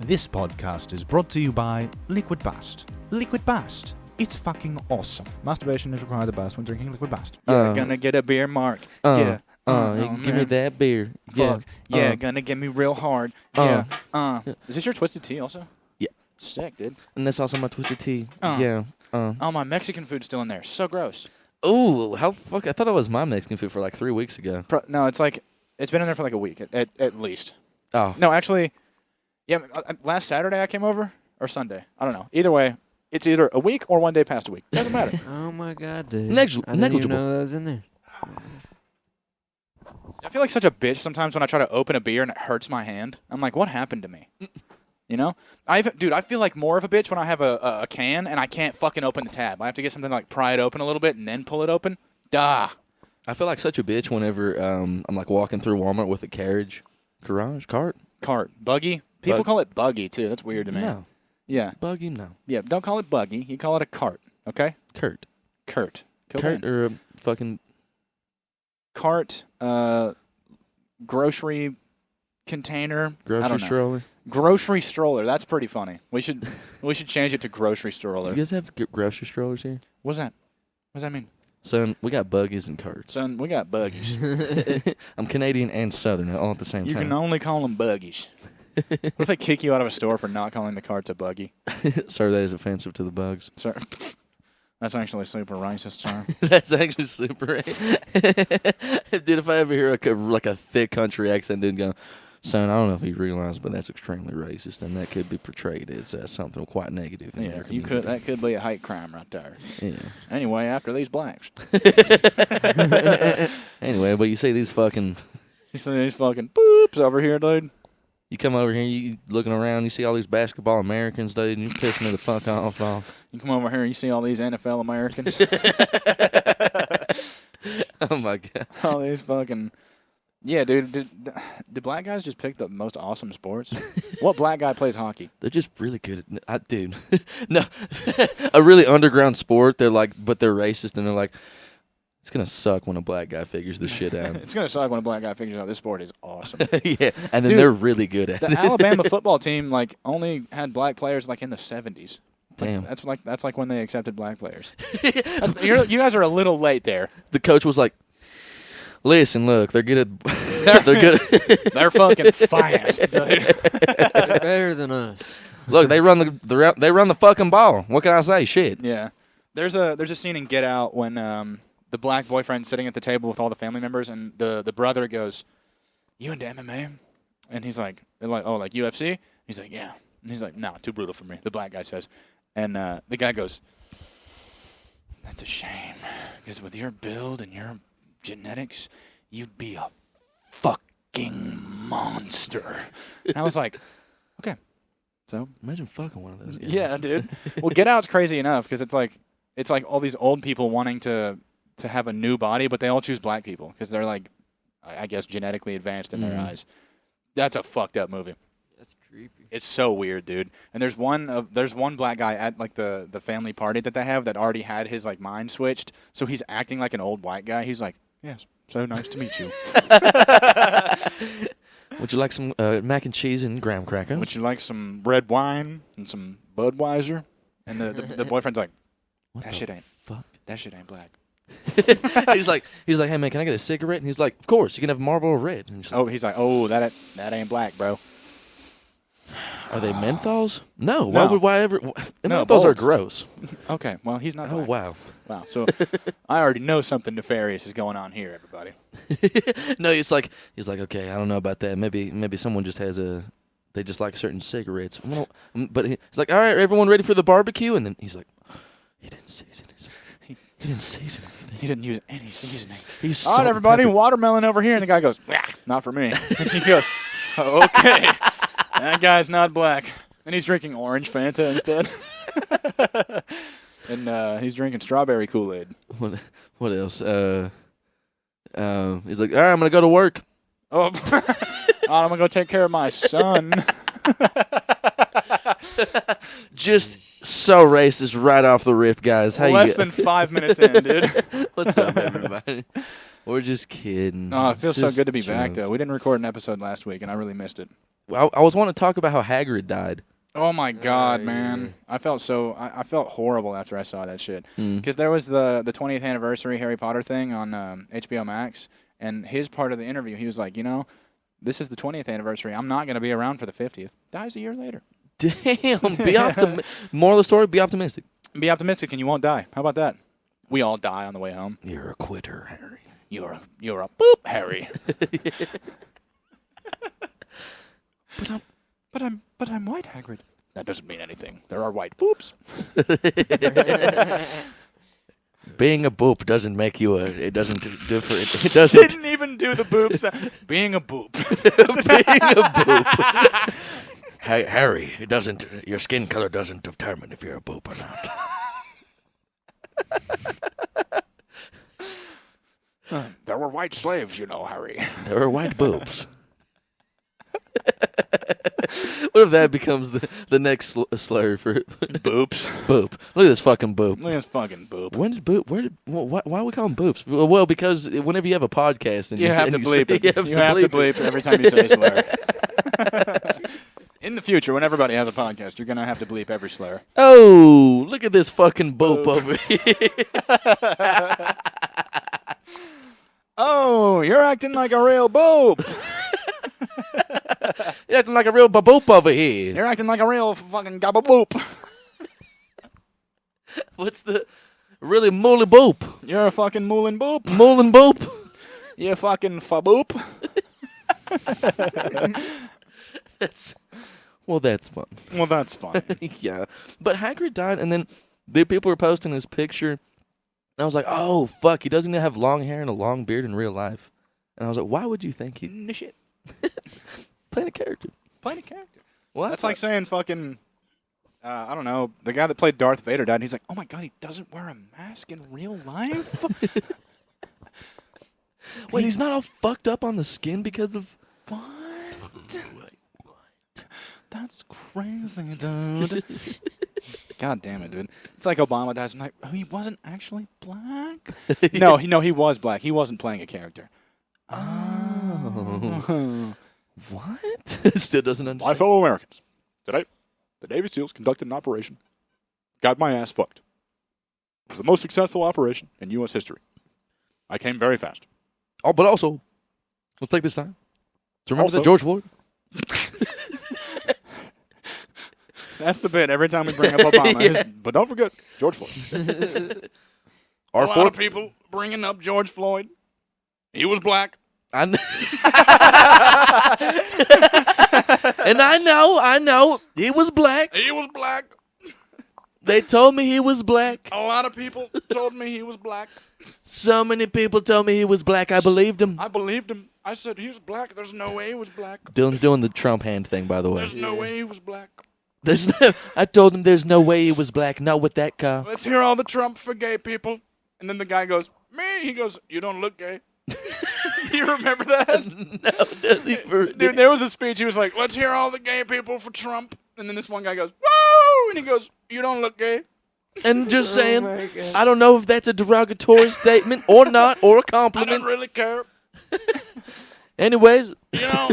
This podcast is brought to you by Liquid Bast. Liquid Bast. It's fucking awesome. Masturbation is required the best when drinking Liquid Bast. Yeah, gonna get a beer, Mark. Yeah. Give me that beer. Fuck. Yeah, gonna get me real hard. Yeah. Is this your Twisted Tea also? Yeah. Sick, dude. And that's also my Twisted Tea. Yeah. Oh, my Mexican food's still in there. So gross. how fuck? I thought that was my Mexican food for like 3 weeks ago. No, it's been in there for like a week at least. Oh. No, actually, yeah. Last Saturday I came over, or Sunday. I don't know. Either way, it's either a week or 1 day past a week. Doesn't matter. Oh my god, dude! I didn't even negligible. know that was in there. I feel like such a bitch sometimes when I try to open a beer and it hurts my hand. I'm like, what happened to me? You know? I feel like more of a bitch when I have a can and I can't fucking open the tab. I have to get something to like pry it open a little bit and then pull it open. Duh. I feel like such a bitch whenever I'm like walking through Walmart with a cart. Buggy? People call it buggy too. That's weird to me. No. Yeah. Buggy, no. Yeah, don't call it buggy. You call it a cart, okay? Kurt Kurt or a fucking... Cart, grocery container. I Grocery don't know. stroller. Grocery stroller. That's pretty funny. We should change it to grocery stroller. You guys have grocery strollers here? What's that? What does that mean? Son, we got buggies and carts. Son, we got buggies. I'm Canadian and Southern all at the same You time. can only call them buggies. What if they kick you out of a store for not calling the carts a buggy? Sir, that is offensive to the bugs. Sir, that's actually super racist, sir. That's actually super. Dude, if I ever hear a thick country accent, dude, go, son, I don't know if you realize, but that's extremely racist, and that could be portrayed as something quite negative. In Yeah, their that could be a hate crime right there. Yeah. Anyway, after these blacks. Anyway, but you see these fucking... You see these fucking boops over here, dude? You come over here, you looking around, you see all these basketball Americans, dude, and you're pissing me the fuck off, dog. You come over here and you see all these NFL Americans. Oh, my God. All these fucking... Yeah, dude. Did black guys just pick the most awesome sports? What black guy plays hockey? They're just really good at... dude. No. A really underground sport, but they're racist, and they're like... It's going to suck when a black guy figures this shit out. It's going to suck when a black guy figures out this sport is awesome. Yeah, and then Dude, they're really good at it. The Alabama football team only had black players in the 70s. Damn. That's when they accepted black players. You guys are a little late there. The coach was like, "Listen, look, they're good at they're good. They're fucking fast, dude. They're better than us. Look, they run the fucking ball. What can I say? Shit." Yeah. There's a scene in Get Out when the black boyfriend's sitting at the table with all the family members, and the brother goes, "You into MMA?" And he's like, "Oh, like UFC?" He's like, "Yeah." And he's like, "No, too brutal for me." The black guy says, and the guy goes, "That's a shame, because with your build and your genetics, you'd be a fucking monster." And I was like, okay, so Imagine fucking one of those guys. yeah, dude. Well, Get Out's crazy enough because it's like all these old people wanting to have a new body, but they all choose black people because they're like, I guess, genetically advanced in their eyes. That's a fucked up movie. That's creepy. It's so weird, dude. And there's one black guy at like the family party that they have that already had his like mind switched, so he's acting like an old white guy. He's like, "Yes, so nice to meet you. Would you like some mac and cheese and graham crackers? Would you like some red wine and some Budweiser?" And the boyfriend's like, What "That the shit ain't black." he's like, "Hey man, can I get a cigarette?" And he's like, "Of course, you can have Marlboro Red." And He's like, that ain't black, bro. Are they menthols? No. No. Why ever? No, Menthols are bolts. gross. Okay, well, he's not Oh black. wow. So I already know something nefarious is going on here, everybody. No, he's like, okay, I don't know about that. Maybe someone just has they just like certain cigarettes. But he's like, all right, everyone ready for the barbecue? And then he's like, he didn't season it. He didn't season anything. He didn't use any seasoning. He's All right, everybody, watermelon over here. And the guy goes, not for me. And he goes, okay, that guy's not black. And he's drinking orange Fanta instead. And he's drinking strawberry Kool-Aid. What else? He's like, all right, I'm gonna go to work. Oh, I'm going to go take care of my son. Just so racist right off the rip, guys. How Less you than 5 minutes in, dude. What's up, everybody? We're just kidding. Oh, it It's feels so just good to be back, jokes. though. We didn't record an episode last week, and I really missed it. I was wanting to talk about how Hagrid died. Oh my God, yeah. man! I felt I felt horrible after I saw that shit. Mm. Because there was the 20th anniversary Harry Potter thing on HBO Max, and his part of the interview, he was like, this is the 20th anniversary. I'm not going to be around for the 50th. Dies a year later. Damn. Moral of the story: be optimistic. Be optimistic, and you won't die. How about that? We all die on the way home. You're a quitter, Harry. You're a boop, Harry. But I'm white, Hagrid. That doesn't mean anything. There are white boops. Being a boop doesn't make you it doesn't differ. It doesn't. Didn't even do the boops. Being a boop. Being a boop. Harry, it doesn't. Your skin color doesn't determine if you're a boop or not. There were white slaves, Harry. There are white boobs. What if that becomes the next slur for Boops. boop? Look at this fucking boop. Look at this fucking boop. When did boop? Why we call them boops? Well, because whenever you have a podcast, and You have to and bleep say- it. You have You to have to bleep bleep every time you say a slur. In the future, when everybody has a podcast, you're going to have to bleep every slur. Oh, look at this fucking boop over here. Oh, you're acting like a real boop. You're acting like a real baboop over here. You're acting like a real fucking gabba boop. What's the really mooly boop? You're a fucking moolin boop. Moolin boop? You fucking fa boop. That's fun. Well, that's fine. Yeah. But Hagrid died, and then the people were posting his picture. And I was like, oh, fuck, he doesn't even have long hair and a long beard in real life. And I was like, why would you think he... No shit. Playing a character. Playing a character. Well, That's like saying fucking, I don't know, the guy that played Darth Vader died, and he's like, oh my God, he doesn't wear a mask in real life? Wait, he's not all fucked up on the skin because of... What? That's crazy, dude. God damn it, dude. It's like Obama dies. I'm like, oh, he wasn't actually black? No, he was black. He wasn't playing a character. Oh. What? Still doesn't My understand. fellow Americans, today, the Navy SEALs conducted an operation. Got my ass fucked. It was the most successful operation in U.S. history. I came very fast. Oh, but also, let's take this time to remember Also- that George Floyd. That's the bit every time we bring up Obama. Yeah. But don't forget, George Floyd. Our a lot fourth of people bringing up George Floyd. He was black. and I know, he was black. He was black. They told me he was black. A lot of people told me he was black. So many people told me he was black. I believed him. I believed him. I said, he was black. There's no way he was black. Dylan's doing the Trump hand thing, by the way. There's no way he was black. I told him there's no way he was black. Not with that car. Let's hear all the Trump for gay people. And then the guy goes, me. He goes, you don't look gay. You remember that? No, does he? Dude, there was a speech. He was like, let's hear all the gay people for Trump. And then this one guy goes, woo! And he goes, you don't look gay. And just Oh saying, my God. I don't know if that's a derogatory statement or not, or a I don't compliment. really care. Anyways, You know?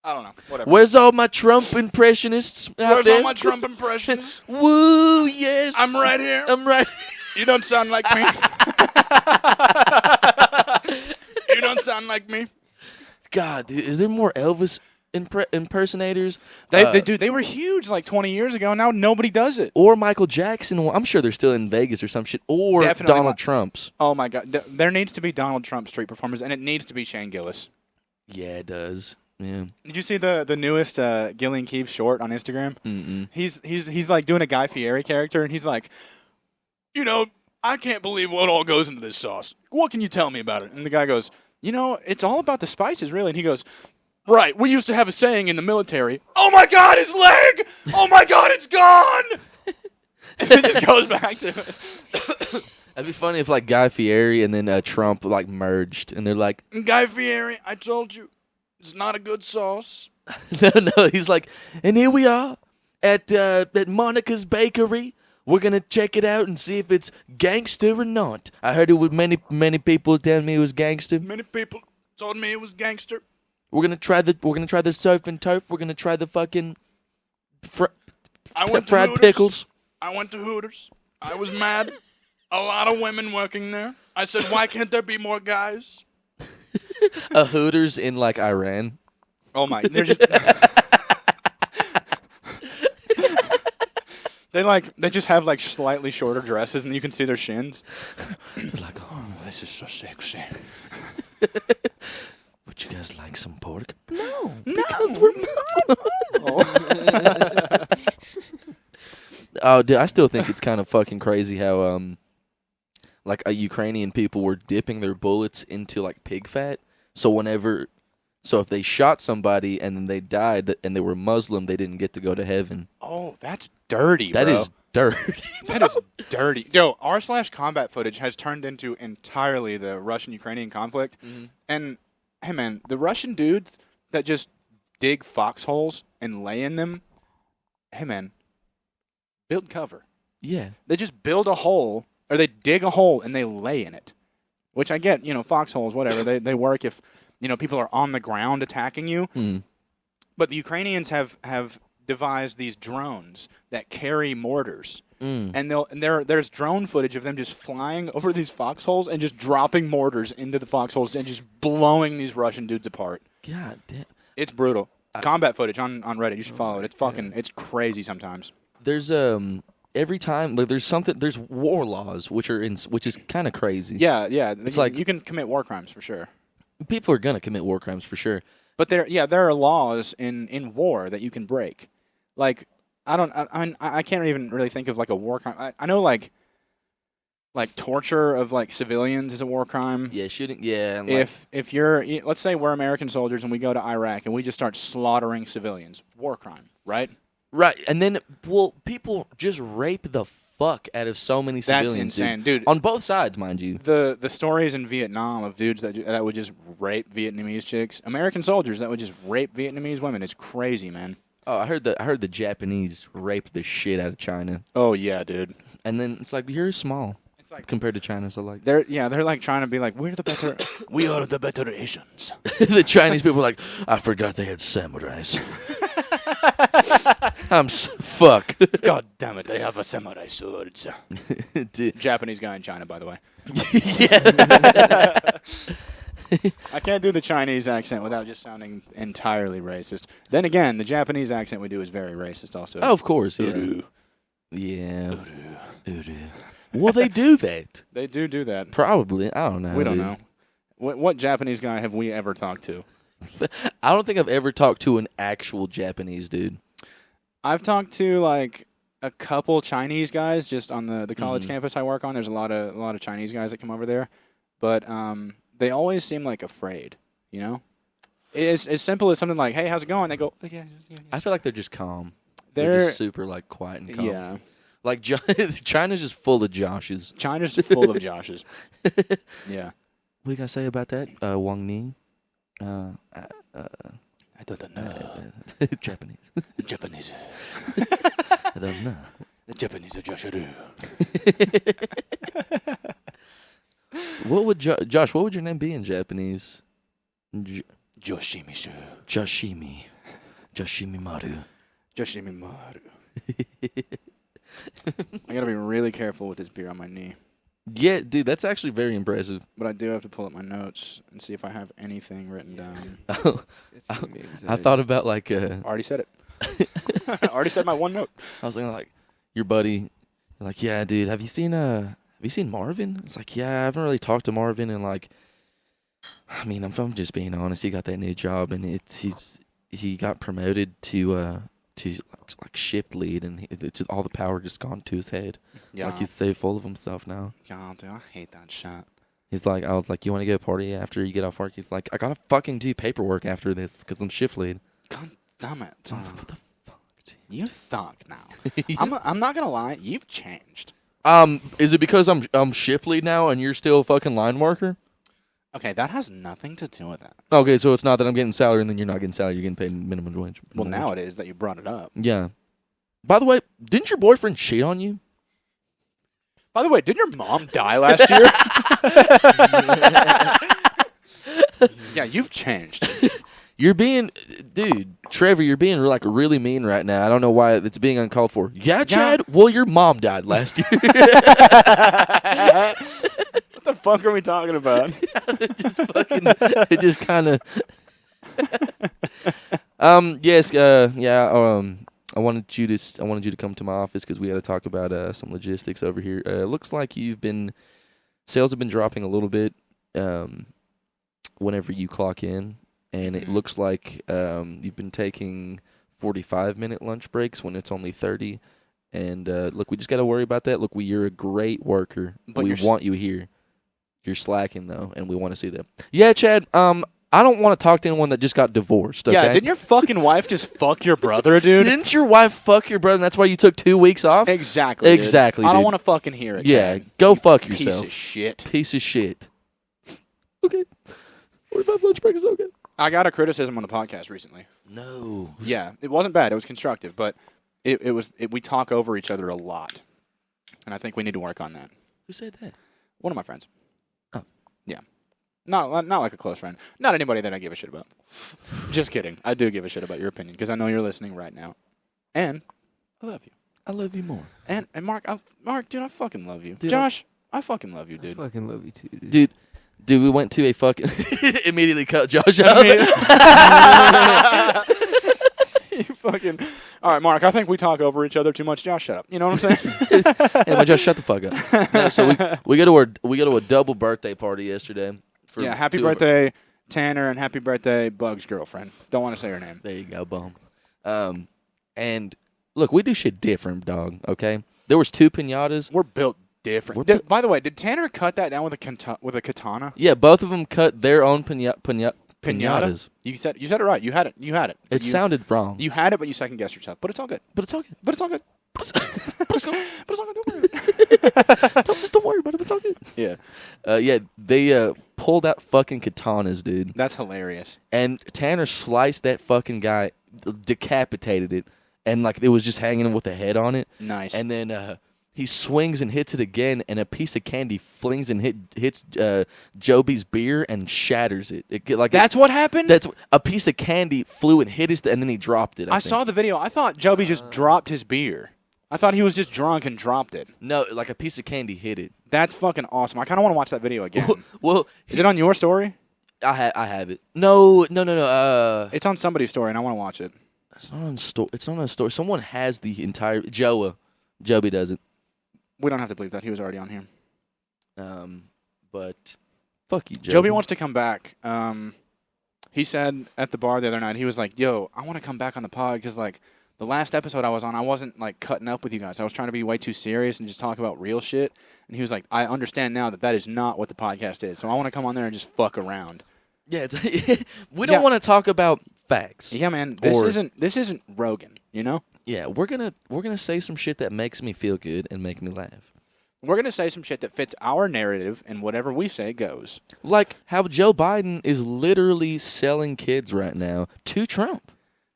I don't know. Whatever. where's all my Trump impressionists out Where's there? all my Trump impressions? Woo, yes. I'm right here. I'm right. You don't sound like me. You don't sound like me. God, dude, is there more Elvis impersonators? They were huge like 20 years ago. Now nobody does it. Or Michael Jackson. Well, I'm sure they're still in Vegas or some shit. Or Definitely Donald not. Trump's. Oh my God. There needs to be Donald Trump street performers, and it needs to be Shane Gillis. Yeah, it does. Yeah. Did you see the newest Gillian Keefe short on Instagram? Mm-mm. He's like doing a Guy Fieri character, and he's like, you know, I can't believe what all goes into this sauce. What can you tell me about it? And the guy goes, you know, it's all about the spices, really. And he goes, right, we used to have a saying in the military, oh my God, his leg! Oh my God, it's gone! And it just goes back to it. That'd be funny if like Guy Fieri and then Trump like merged, and they're like, And Guy Fieri, I told you, it's not a good sauce. no, he's like, and here we are at Monica's Bakery We're gonna check it out and see if it's gangster or not. I heard it was many people telling me it was gangster. Many people told me it was gangster. We're gonna try the surf and turf. We're gonna try the fucking I went to fried Hooters. pickles. I went to Hooters. I was mad. A lot of women working there. I said, why can't there be more guys? A Hooters in like Iran. Oh my! They're just they just have like slightly shorter dresses, and you can see their shins. They're like, oh, This is so sexy. would you guys like some pork? No, Because we're Oh, dude, I still think it's kind of fucking crazy how like Ukrainian people were dipping their bullets into like pig fat. So if they shot somebody and then they died and they were Muslim, they didn't get to go to heaven. Oh, that's dirty. That bro. is dirty. That is dirty. Yo, r/combat footage has turned into entirely the Russian-Ukrainian conflict. And, hey, man, the Russian dudes that just dig foxholes and lay in them, hey, man, build cover. Yeah. They just build a hole, or they dig a hole and they lay in it. Which I get, foxholes, whatever. They work if, people are on the ground attacking you. But the Ukrainians have devised these drones that carry mortars. And there's drone footage of them just flying over these foxholes and just dropping mortars into the foxholes and just blowing these Russian dudes apart. God damn. It's brutal. Combat footage on Reddit. You should follow it. It's crazy sometimes. There's every time like there's war laws which is kind of crazy. Yeah. It's like you can commit war crimes for sure. People are gonna commit war crimes for sure. But there are laws in war that you can break. Like I can't even really think of like a war crime. I know like torture of like civilians is a war crime. Yeah, shooting. Yeah. And If you're, let's say we're American soldiers and we go to Iraq and we just start slaughtering civilians, war crime, right? Right, and then people just rape the fuck out of so many civilians. That's insane, dude. On both sides, mind you. The stories in Vietnam of dudes that would just rape Vietnamese chicks, American soldiers that would just rape Vietnamese women, is crazy, man. Oh, I heard the Japanese raped the shit out of China. Oh yeah, dude. And then it's like you're small. It's like compared to China, so like they're like trying to be like we are the better Asians. the Chinese people are like, I forgot they had samurais. Fuck. God damn it, they have a samurai swords. Dude. Japanese guy in China, by the way. Yeah. I can't do the Chinese accent without just sounding entirely racist. Then again, the Japanese accent we do is very racist also. Oh, of course, yeah. Uru. Yeah. Uru. Well, they do that. They do that. Probably. I don't know. We don't know. What Japanese guy have we ever talked to? I don't think I've ever talked to an actual Japanese dude. I've talked to like a couple Chinese guys just on the college campus I work on. There's a lot of Chinese guys that come over there, but they always seem like afraid. It's as simple as something like, "Hey, how's it going?" They go, "Yeah." I feel like they're just calm. They're just super like quiet and calm. Yeah. Like China's just full of Joshes. China's just full of Joshes. Yeah. What do you guys say about that, Wang Ning? I don't know. Japanese. The Japanese. I don't know. The Japanese are Josharu. What would Josh? What would your name be in Japanese? Joshimishu. Joshimi. Joshimimaru. Joshimimaru. I gotta be really careful with this beer on my knee. Yeah, dude, that's actually very impressive. But I do have to pull up my notes and see if I have anything written down. It's giving me I anxiety. thought about like Already said it. I already said my one note. I was thinking like your buddy, like, yeah, dude, have you seen Marvin? It's like, yeah, I haven't really talked to Marvin, and like, I mean, if I'm just being honest, he got that new job, and he got promoted to like shift lead, and it's all the power just gone to his head. Yeah. Like he's so full of himself now. God, dude, I hate that shit. He's like, I was like, you want to go party after you get off work? He's like, I gotta fucking do paperwork after this because I'm shift lead. God damn it. I was like, what the fuck, dude? You suck now. I'm not gonna lie, you've changed. Is it because I'm shift lead now and you're still a fucking line worker? Okay, that has nothing to do with that. Okay, so it's not that I'm getting salary and then you're not getting salary. You're getting paid minimum wage. Well, now it is that you brought it up. Yeah. By the way, didn't your boyfriend cheat on you? By the way, didn't your mom die last year? Yeah, you've changed. You're being, dude, Trevor, you're being like really mean right now. I don't know why it's being uncalled for. Yeah, Chad? Well, your mom died last year. What the fuck are we talking about? It just kind of. Yes, I wanted you to come to my office because we had to talk about some logistics over here. Looks like sales have been dropping a little bit whenever you clock in. And it looks like you've been taking 45-minute lunch breaks when it's only 30. And look, we just got to worry about that. Look, you're a great worker. But we want you here. You're slacking, though, and we want to see that. Yeah, Chad, I don't want to talk to anyone that just got divorced, okay? Yeah, didn't your fucking wife just fuck your brother, dude? Didn't your wife fuck your brother, and that's why you took 2 weeks off? Exactly, dude. Exactly, I don't dude. want to fucking hear it, Yeah, Chad. go fuck Piece yourself. of shit. Piece of shit. Okay. 45 lunch breaks is okay. I got a criticism on the podcast recently. No. Yeah, it wasn't bad. It was constructive, but we talk over each other a lot, and I think we need to work on that. Who said that? One of my friends. Oh. Yeah. Not like a close friend. Not anybody that I give a shit about. Just kidding. I do give a shit about your opinion because I know you're listening right now, and I love you. I love you more. And Mark, dude, I fucking love you. Dude, Josh, I fucking love you, dude. I fucking love you too, dude. Dude, we went to a fucking immediately cut Josh out. You fucking. All right, Mark. I think we talk over each other too much. Josh, shut up. You know what I'm saying? Anyway, Josh, shut the fuck up. No, so we go to a double birthday party yesterday. Yeah. Happy 2 of our- birthday, Tanner, and happy birthday, Bug's girlfriend. Don't want to say her name. There you go, boom. And look, we do shit different, dog. Okay, there was 2 pinatas. We're built different. By the way, did Tanner cut that down with a katana? Yeah, both of them cut their own pinatas. You said it right. You had it. It sounded wrong. You had it, but you second guessed yourself. But it's all good. But it's all good. But it's all good. But it's all good. But it's all good. Don't worry. Don't worry about it. It's all good. Yeah. Yeah, they pulled out fucking katanas, dude. That's hilarious. And Tanner sliced that fucking guy, decapitated it, and like it was just hanging with a head on it. Nice. And then he swings and hits it again, and a piece of candy flings and hits Joby's beer and shatters it. That's what happened? That's a piece of candy flew and hit and then he dropped it. I saw the video. I thought Joby just dropped his beer. I thought he was just drunk and dropped it. No, like a piece of candy hit it. That's fucking awesome. I kind of want to watch that video again. Well, is it on your story? I have it. No. It's on somebody's story, and I want to watch it. It's not on story. It's not on a story. Someone has the entire Joby does it. We don't have to believe that. He was already on here. But fuck you, Joby. Joby wants to come back. He said at the bar the other night, he was like, "Yo, I want to come back on the pod because like the last episode I was on, I wasn't like cutting up with you guys. I was trying to be way too serious and just talk about real shit." And he was like, "I understand now that is not what the podcast is. So I want to come on there and just fuck around." Yeah, we don't want to talk about facts. Yeah, man. This isn't Rogan. You know. Yeah, we're gonna say some shit that makes me feel good and make me laugh. We're gonna say some shit that fits our narrative, and whatever we say goes. Like how Joe Biden is literally selling kids right now to Trump.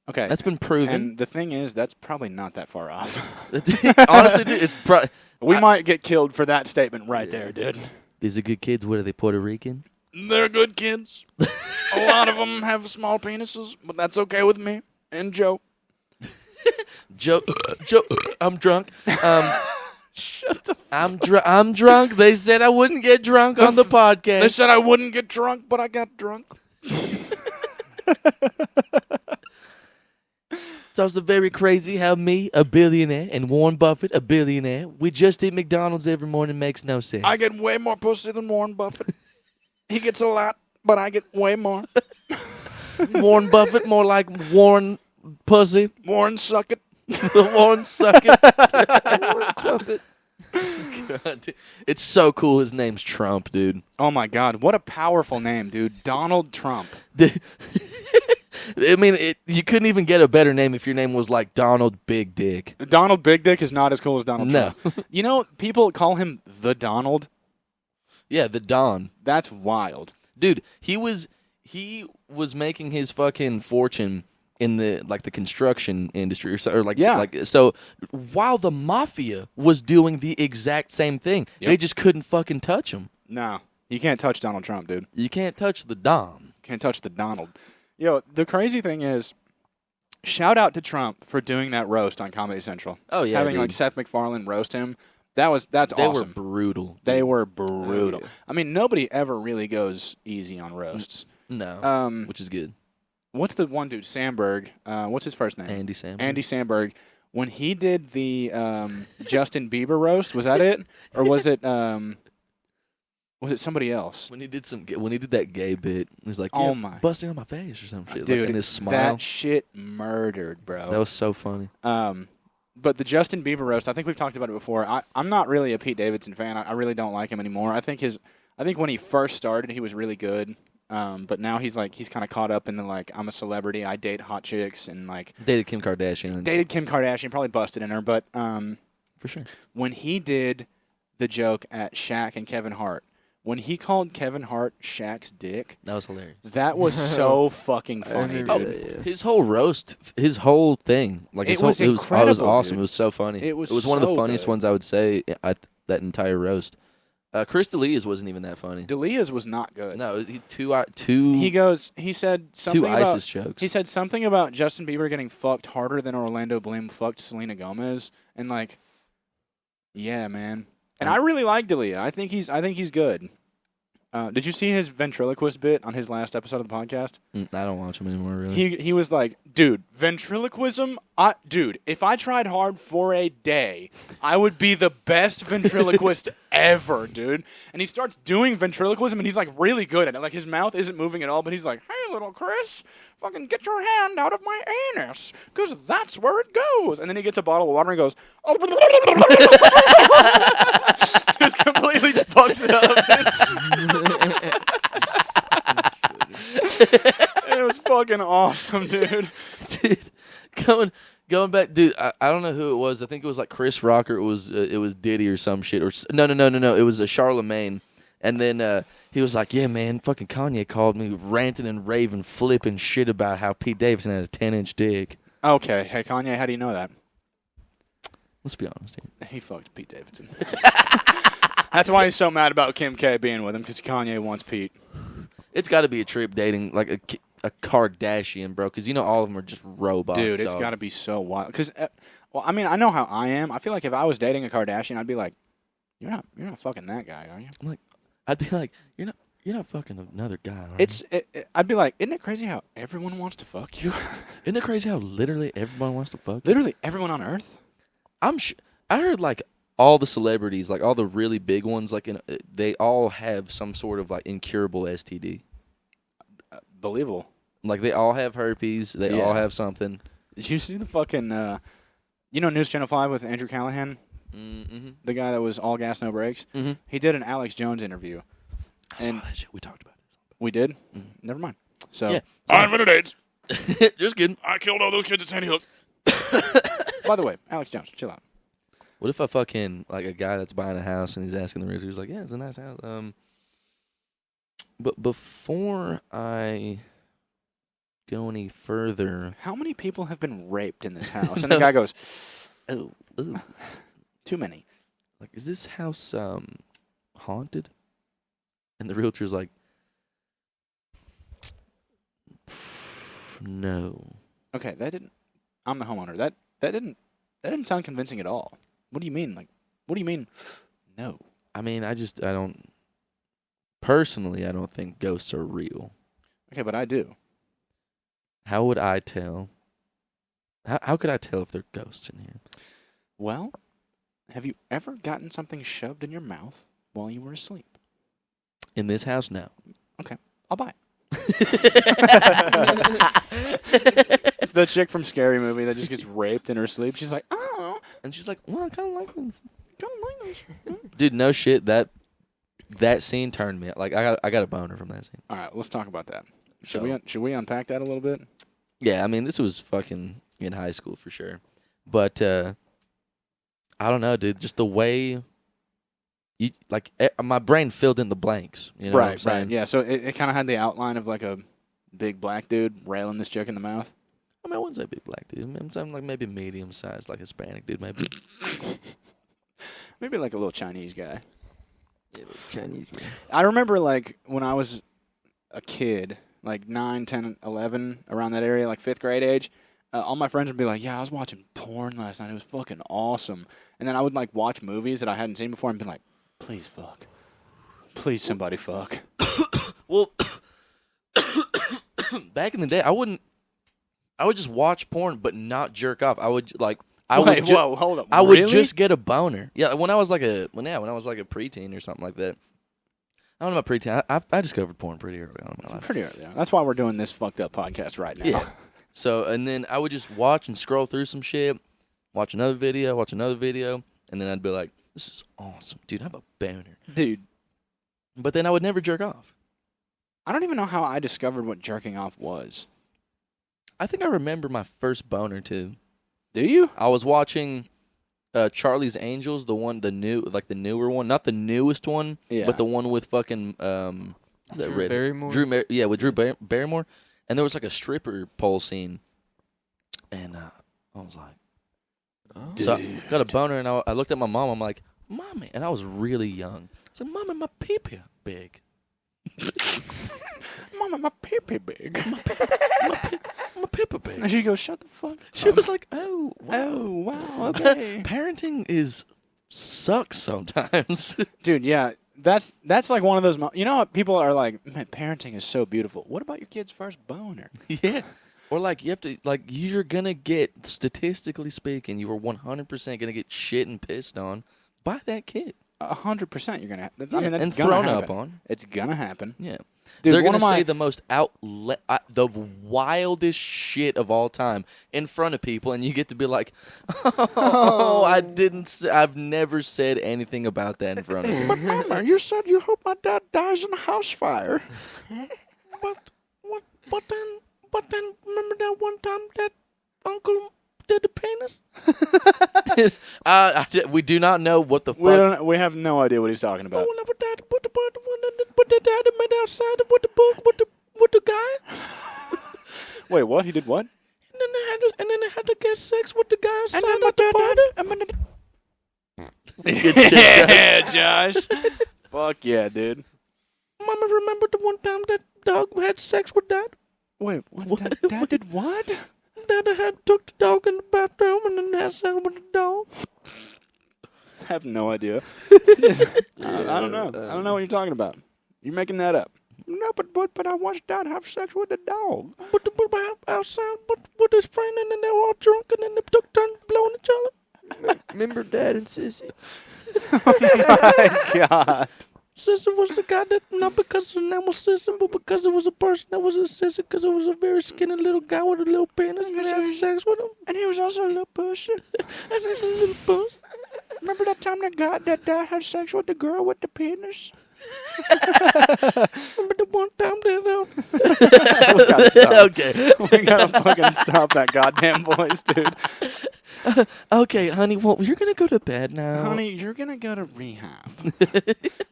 Okay, that's been proven. And the thing is, that's probably not that far off. Honestly, dude, it's we might get killed for that statement right there, dude. These are good kids. What are they, Puerto Rican? They're good kids. A lot of them have small penises, but that's okay with me and Joe. Joe, I'm drunk. Shut the I'm drunk. They said I wouldn't get drunk on the podcast. They said I wouldn't get drunk, but I got drunk. It's also very crazy how me, a billionaire, and Warren Buffett, a billionaire, we just eat McDonald's every morning. Makes no sense. I get way more pussy than Warren Buffett. He gets a lot, but I get way more. Warren Buffett, more like Warren Pussy. Warren Suck It. Warren Suck It. Warren Suck It. God, it's so cool. His name's Trump, dude. Oh, my God. What a powerful name, dude. Donald Trump. I mean, you couldn't even get a better name if your name was like Donald Big Dick. Donald Big Dick is not as cool as Donald No. Trump. You know, people call him the Donald. Yeah, the Don. That's wild. Dude, he was making his fucking fortune in the construction industry or like Yeah. so while the mafia was doing the exact same thing, Yep. they just couldn't fucking touch him. No, you can't touch Donald Trump, dude. You can't touch the Dom. Can't touch the Donald. Yo, the crazy thing is, shout out to Trump for doing that roast on Comedy Central. Oh yeah, Having dude. like Seth MacFarlane roast him. That's they awesome. were brutal. They dude. were brutal. yeah. I mean, nobody ever really goes easy on roasts. No, which is good. What's the one dude, Sandberg? What's his first name? Andy Samberg. Andy Sandberg. When he did the Justin Bieber roast, was that it, or was it somebody else? When he did that gay bit, he was like, Oh yeah, my- busting on my face or some shit. Dude, like, and his smile. that shit murdered, bro. That was so funny. But the Justin Bieber roast, I think we've talked about it before. I'm not really a Pete Davidson fan. I really don't like him anymore. I think when he first started, he was really good. But now he's kind of caught up in the I'm a celebrity, I date hot chicks, and Dated Kim Kardashian. dated Kim Kardashian, probably busted in her. But For sure. when he did the joke at Shaq and Kevin Hart, when he called Kevin Hart Shaq's dick, That was hilarious. that was so fucking funny, remember dude. that, yeah. His whole roast, his whole thing, like It his whole, was it was incredible, awesome. dude. It was so funny. It was one of the so funniest good. ones I would say at that entire roast. Chris D'Elia's wasn't even that funny. D'Elia's was not good. No, he He said something two about ISIS jokes. He said something about Justin Bieber getting fucked harder than Orlando Bloom fucked Selena Gomez, and yeah, man. And I really like D'Elia. I think he's good. Did you see his ventriloquist bit on his last episode of the podcast? I don't watch him anymore, really. He was like, dude, ventriloquism? Dude, if I tried hard for a day, I would be the best ventriloquist ever, dude. And he starts doing ventriloquism, and he's really good at it. His mouth isn't moving at all, but he's like, hey, little Chris, fucking get your hand out of my anus, because that's where it goes. And then he gets a bottle of water and goes, just completely fucks it up, It was fucking awesome, dude. Dude, going back, dude. I don't know who it was. I think it was Chris Rock or it was Diddy or some shit. Or no. It was a Charlemagne. And then he was like, "Yeah, man, fucking Kanye called me ranting and raving, flipping shit about how Pete Davidson had a 10-inch dick." Okay, hey Kanye, how do you know that? Let's be honest here. He fucked Pete Davidson. That's why he's so mad about Kim K being with him, because Kanye wants Pete. It's got to be a trip dating a Kardashian, bro, because all of them are just robots. Dude, it's dog. got to be so wild. Because, I mean, I know how I am. I feel like if I was dating a Kardashian, I'd be like, "You're not fucking that guy, are you?" I'd be like, "You're not fucking another guy." Are you? I'd be like, "Isn't it crazy how everyone wants to fuck you?" Isn't it crazy how literally everyone wants to fuck? Literally everyone on Earth. I heard all the celebrities, all the really big ones, they all have some sort of incurable STD. Believable. They all have herpes. They all have something. Did you see the fucking, News Channel 5 with Andrew Callahan? Mm-hmm. The guy that was all gas, no brakes? Mm-hmm. He did an Alex Jones interview. I And saw that shit. We talked about this. we did? Mhm. Never mind. So, Yeah. I invented AIDS. Just kidding. I killed all those kids at Sandy Hook. By the way, Alex Jones, chill out. What if I fucking a guy that's buying a house and he's asking the realtor, he's like, "Yeah, it's a nice house." But before I go any further, How many people have been raped in this house? And the guy goes, ooh, too many. is this house haunted? And the realtor's like, "No." Okay, I'm the homeowner. That didn't sound convincing at all. What do you mean? What do you mean? No. I mean, I don't. Personally, I don't think ghosts are real. Okay, but I do. How would I tell? How could I tell if there are ghosts in here? Well, have you ever gotten something shoved in your mouth while you were asleep? In this house, no. I'll buy it. It's the chick from Scary Movie that just gets raped in her sleep. She's like, "Oh, And she's like, "Well, I kind of like this." don't like this." Dude, no shit. That scene turned me. I got a boner from that scene. All right, let's talk about that. Should So- we unpack that a little bit? Yeah, I mean, this was fucking in high school for sure. But I don't know, dude. Just the way you my brain filled in the blanks. You know what I'm saying? Yeah, so it kind of had the outline of a big black dude railing this chick in the mouth. I mean, I wouldn't say big black dude. I mean, I'm like maybe medium sized, like Hispanic dude, maybe. Maybe like a little Chinese guy. Yeah, like Chinese man. I remember like when I was a kid, like 9, 10, 11, around that area, like 5th grade age, all my friends would be like, yeah, I was watching porn last night. It was fucking awesome. And then I would like watch movies that I hadn't seen before and be like, please fuck. Please somebody fuck. Well, back in the day, I would just watch porn but not jerk off. I would like whoa, hold up. I would Really? just get a boner. Yeah, when I was like a preteen or something like that. I don't know about preteen. I discovered porn pretty early on in my life. Pretty early. Yeah. That's why we're doing this fucked up podcast right now. Yeah. So, and then I would just watch and scroll through some shit, watch another video, and then I'd be like, this is awesome. Dude, I have a boner. Dude, But then I would never jerk off. I don't even know how I discovered what jerking off was. I think I remember my first boner, too. Do you? I was watching Charlie's Angels, the newer one. Not the newest one, Yeah. but the one with fucking, who's that Drew red? Barrymore? With Drew Barrymore. And there was like a stripper pole scene. And I was like, Oh. so I got a boner, and I looked at my mom. I'm like, Mommy. And I was really young. I said, Mommy, my pee-pee big. Mama, my pee-pee big. My pee-pee big. And she goes, shut the fuck She up. was like, oh, Oh, wow, okay. Parenting sucks sometimes. Dude, yeah, that's like one of those you know what people are like, man, parenting is so beautiful. What about your kid's first boner? Yeah. Or like you have to you're gonna get, statistically speaking, you are 100% gonna get shit and pissed on by that kid. 100% you're gonna. I Yeah, mean, that's and gonna thrown happen. up on. It's gonna happen. Yeah. Dude, They're one gonna of my- say the most the wildest shit of all time in front of people, and you get to be like, "Oh, I've never said anything about that in front of you." But Mama, you said you hope my dad dies in a house fire. But then, remember that one time that uncle did the penis? We do not know what the fuck. We have no idea what he's talking about. Whenever dad put the dad made outside with the guy, Wait, what? He did what? and then they had to get sex with the guy outside at the party. Yeah, Josh. Fuck yeah, dude. Mama, remember the one time that dog had sex with dad? Wait, what? Dad did what? Dad had took the dog in the bathroom and then had sex with the dog. I have no idea. I don't know. I don't know what you're talking about. You're making that up. No, but I watched Dad have sex with a dog. But outside with his friend, and then they were all drunk, and then they took turns blowing each other. Remember Dad and Sissy? My God. Sister was the guy that, not because her name was Sister, but because it was a person that was a sister, because it was a very skinny little guy with a little penis, and they had sex with him. And he was also a little pussy. And he's a little puss. Remember that time that Dad had sex with the girl with the penis? Remember the one time that, We gotta stop. Okay. We gotta fucking stop that goddamn voice, dude. Okay, honey, well, you're going to go to bed now. Honey, you're gonna go to rehab.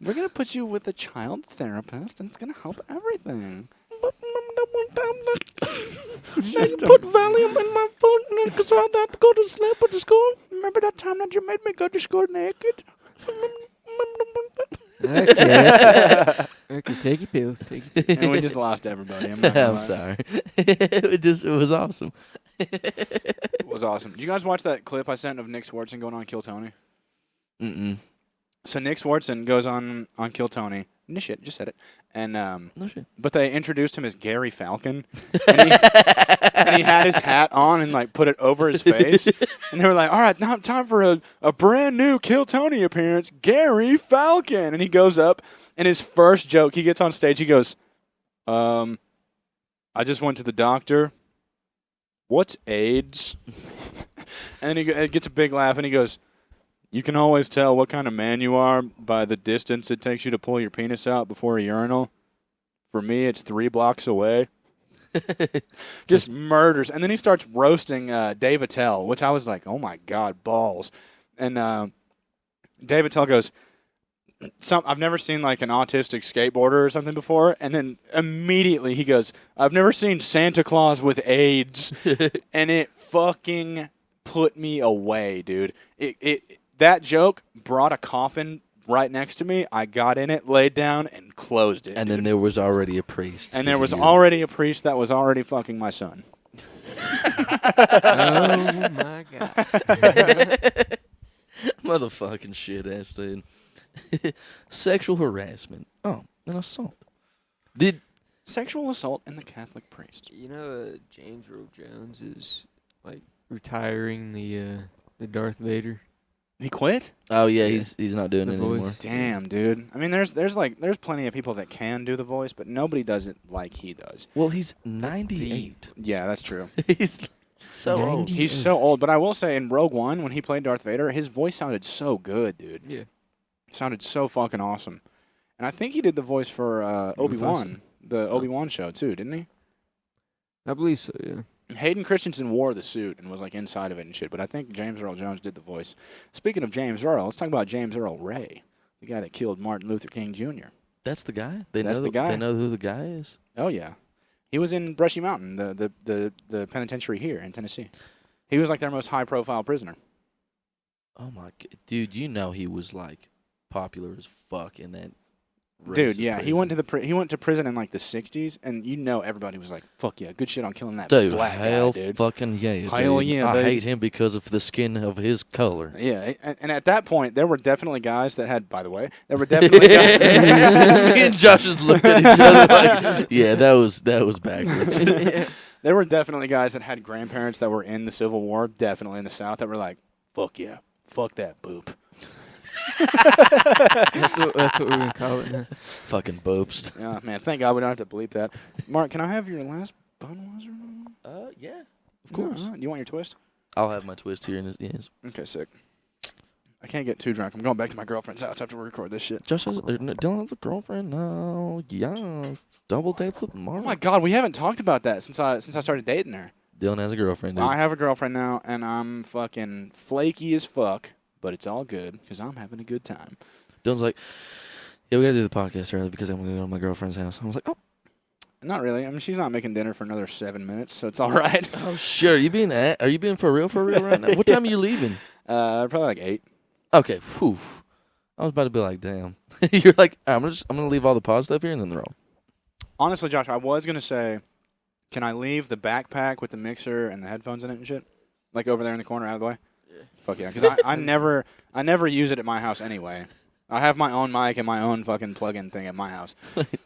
We're gonna put you with a child therapist, and it's gonna help everything. But remember that one time that you put Valium in my phone and then because I had to go to sleep at the school? Remember that time that you made me go to school naked? Okay, take your pills. Take your pills. And we just lost everybody. I'm, not gonna I'm lie. sorry. It was awesome. It was awesome. Did you guys watch that clip I sent of Nick Swartzen going on Kill Tony? Mm-mm. So Nick Swartzen goes on Kill Tony. No shit, just said it. And No shit. but they introduced him as Gary Falcon, and he had his hat on and like put it over his face. And they were like, "All right, now time for a brand new Kill Tony appearance, Gary Falcon." And he goes up, and his first joke, he gets on stage, he goes, "I just went to the doctor. What's AIDS?" And then he gets a big laugh, and he goes, "You can always tell what kind of man you are by the distance it takes you to pull your penis out before a urinal. For me, it's 3 blocks away." Just murders. And then he starts roasting Dave Attell, which I was like, oh, my God, balls. And Dave Attell goes, I've never seen like an autistic skateboarder or something before, and then immediately he goes, "I've never seen Santa Claus with AIDS," and it fucking put me away, dude. That joke brought a coffin right next to me. I got in it, laid down, and closed it. And dude. then there was already a priest. And there was giving you- already a priest that was already fucking my son. Oh my god. Motherfucking shit ass dude. Sexual harassment. Oh, an assault. Did Sexual assault and the Catholic priest. You know, James Earl Jones is like retiring the Darth Vader. He quit? oh yeah, Yeah. he's not doing The it voice. anymore. Damn, dude. I mean, there's plenty of people that can do the voice, but nobody does it like he does. Well, he's 98. Yeah, that's true. He's so old. He's so old, but I will say in Rogue One when he played Darth Vader, his voice sounded so good, dude. Yeah. It sounded so fucking awesome. And I think he did the voice for Obi-Wan, the Obi-Wan show too, didn't he? I believe so. Yeah. Hayden Christensen wore the suit and was like inside of it and shit, but I think James Earl Jones did the voice. Speaking of James Earl, let's talk about James Earl Ray, the guy that killed Martin Luther King Jr. That's the guy. That's the guy. They know who the guy is. Oh yeah, he was in Brushy Mountain, the penitentiary here in Tennessee. He was like their most high profile prisoner. Oh my god, dude! You know he was like popular as fuck in that. Dude, racist yeah, he prison. went to he went to prison in like the '60s, and you know everybody was like, "Fuck yeah, good shit on killing that Dude, black hell guy, dude." fucking yeah, Hell dude. yeah, I dude. hate him because of the skin of his color. Yeah, and at that point, there were definitely guys that had. By the way, there were definitely guys. Me and Josh just looked at each other like, yeah, that was backwards. Yeah. There were definitely guys that had grandparents that were in the Civil War, definitely in the South, that were like, "Fuck yeah, fuck that boop." That's what we're gonna call it now. Fucking boobs. Yeah, man, thank God we don't have to bleep that. Mark, can I have your last Budweiser? Yeah, of course. Do you want your twist? I'll have my twist here in his yes. Okay, sick. I can't get too drunk. I'm going back to my girlfriend's house after we record this shit. Josh has Dylan has a girlfriend now. Yes, double dates with Oh Mark. my God, we haven't talked about that since I started dating her. Dylan has a girlfriend. Dude. I have a girlfriend now, and I'm fucking flaky as fuck, but it's all good because I'm having a good time. Dylan's like, yeah, we gotta do the podcast early because I'm gonna go to my girlfriend's house. I was like, oh, Not really. I mean, she's not making dinner for another 7 minutes, so it's all right. oh shit. Are you being for real right now? What time are you leaving? Probably like 8. Okay, whew. I was about to be like, damn. You're like, I'm gonna leave all the pod stuff here and then they're all. Honestly, Josh, I was gonna say, can I leave the backpack with the mixer and the headphones in it and shit, like over there in the corner, out of the way? Yeah. Fuck yeah, because I never use it at my house anyway. I have my own mic and my own fucking plug-in thing at my house.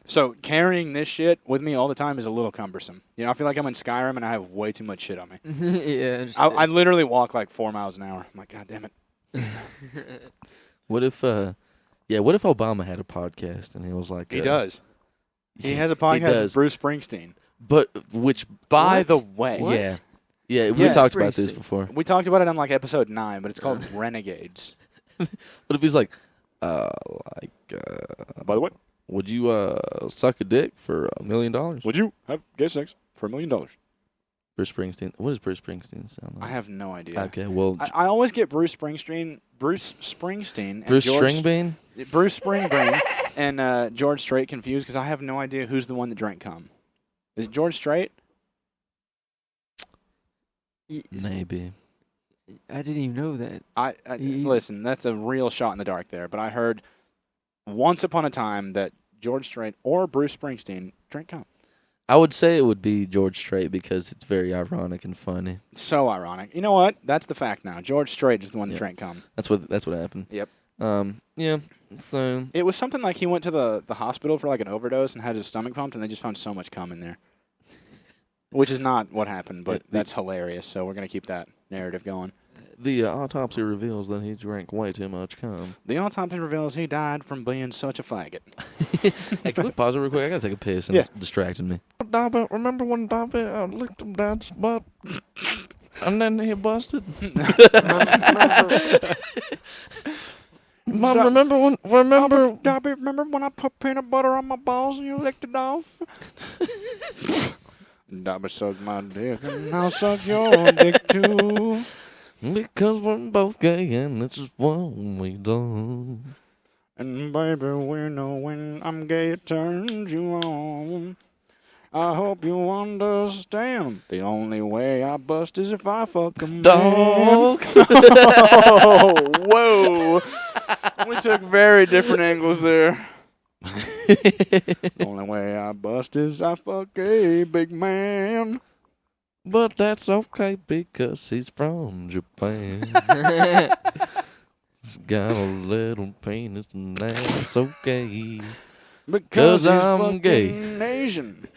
So carrying this shit with me all the time is a little cumbersome. You know, I feel like I'm in Skyrim and I have way too much shit on me. Yeah. I literally walk like 4 miles an hour. I'm like, God damn it. What if Obama had a podcast and he was like, He does. He has a podcast with does. Bruce Springsteen. But which By What? the way, What? yeah, we Yeah, talked about this Springsteen. before. we talked about it on like episode 9, but it's called Renegades. What if he's like, By the way, would you suck a dick for $1 million? would you have gay sex for $1 million? Bruce Springsteen. What does Bruce Springsteen sound like? I have no idea. Okay, well, I always get Bruce Springsteen, and Bruce George, Stringbean. Bruce Springbean, and George Strait confused because I have no idea who's the one that drank cum. Is it George Strait? Maybe. I didn't even know that. He- Listen, that's a real shot in the dark there. But I heard once upon a time that George Strait or Bruce Springsteen drank cum. I would say it would be George Strait because it's very ironic and funny. So ironic. You know what? That's the fact now. George Strait is the one that Yeah. drank cum. That's what happened. Yep. Yeah. So It was something like he went to the hospital for like an overdose and had his stomach pumped, and they just found so much cum in there. Which is not what happened, but that's hilarious. So we're gonna keep that narrative going. the autopsy reveals that he drank way too much cum. The autopsy reveals he died from being such a faggot. Hey, can we pause it real quick? I gotta take a piss and Yeah. it's distracting me. Dobby, remember when Dobby licked him dad's butt? And then he busted? Mom, remember Dobby, remember when I put peanut butter on my balls and you licked it off? Dobby sucked my dick and I'll suck your dick too. because we're both gay and this is what we do. And baby, we know when I'm gay, it turns you on. I hope you understand. The only way I bust is if I fuck a man. Dog. Oh, whoa. We took very different angles there. The only way I bust is I fuck a big man. But that's okay because he's from Japan. He's got a little penis and that's okay. Because he's I'm fucking gay. Asian.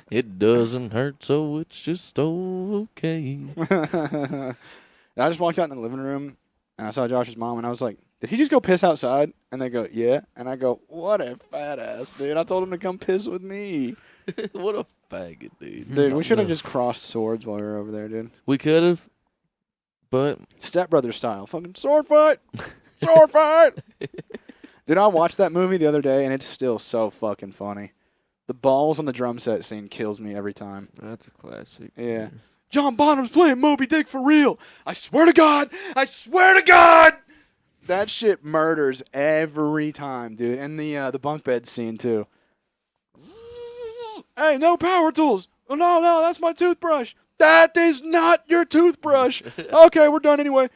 It doesn't hurt, so it's just okay. I just walked out in the living room and I saw Josh's mom and I was like, did he just go piss outside? And they go, yeah. And I go, what a fat ass, dude. I told him to come piss with me. What a faggot, dude. Dude, we should have just crossed swords while we were over there, dude. We could have, but Step Brother style. Fucking sword fight. Sword fight. Dude, I watched that movie the other day and it's still so fucking funny. The balls on the drum set scene kills me every time. That's a classic. Yeah. John Bonham's playing Moby Dick for real. I swear to God. I swear to God. That shit murders every time, dude. And the bunk bed scene, too. Hey, no power tools. Oh, no, that's my toothbrush. That is not your toothbrush. Okay, we're done anyway.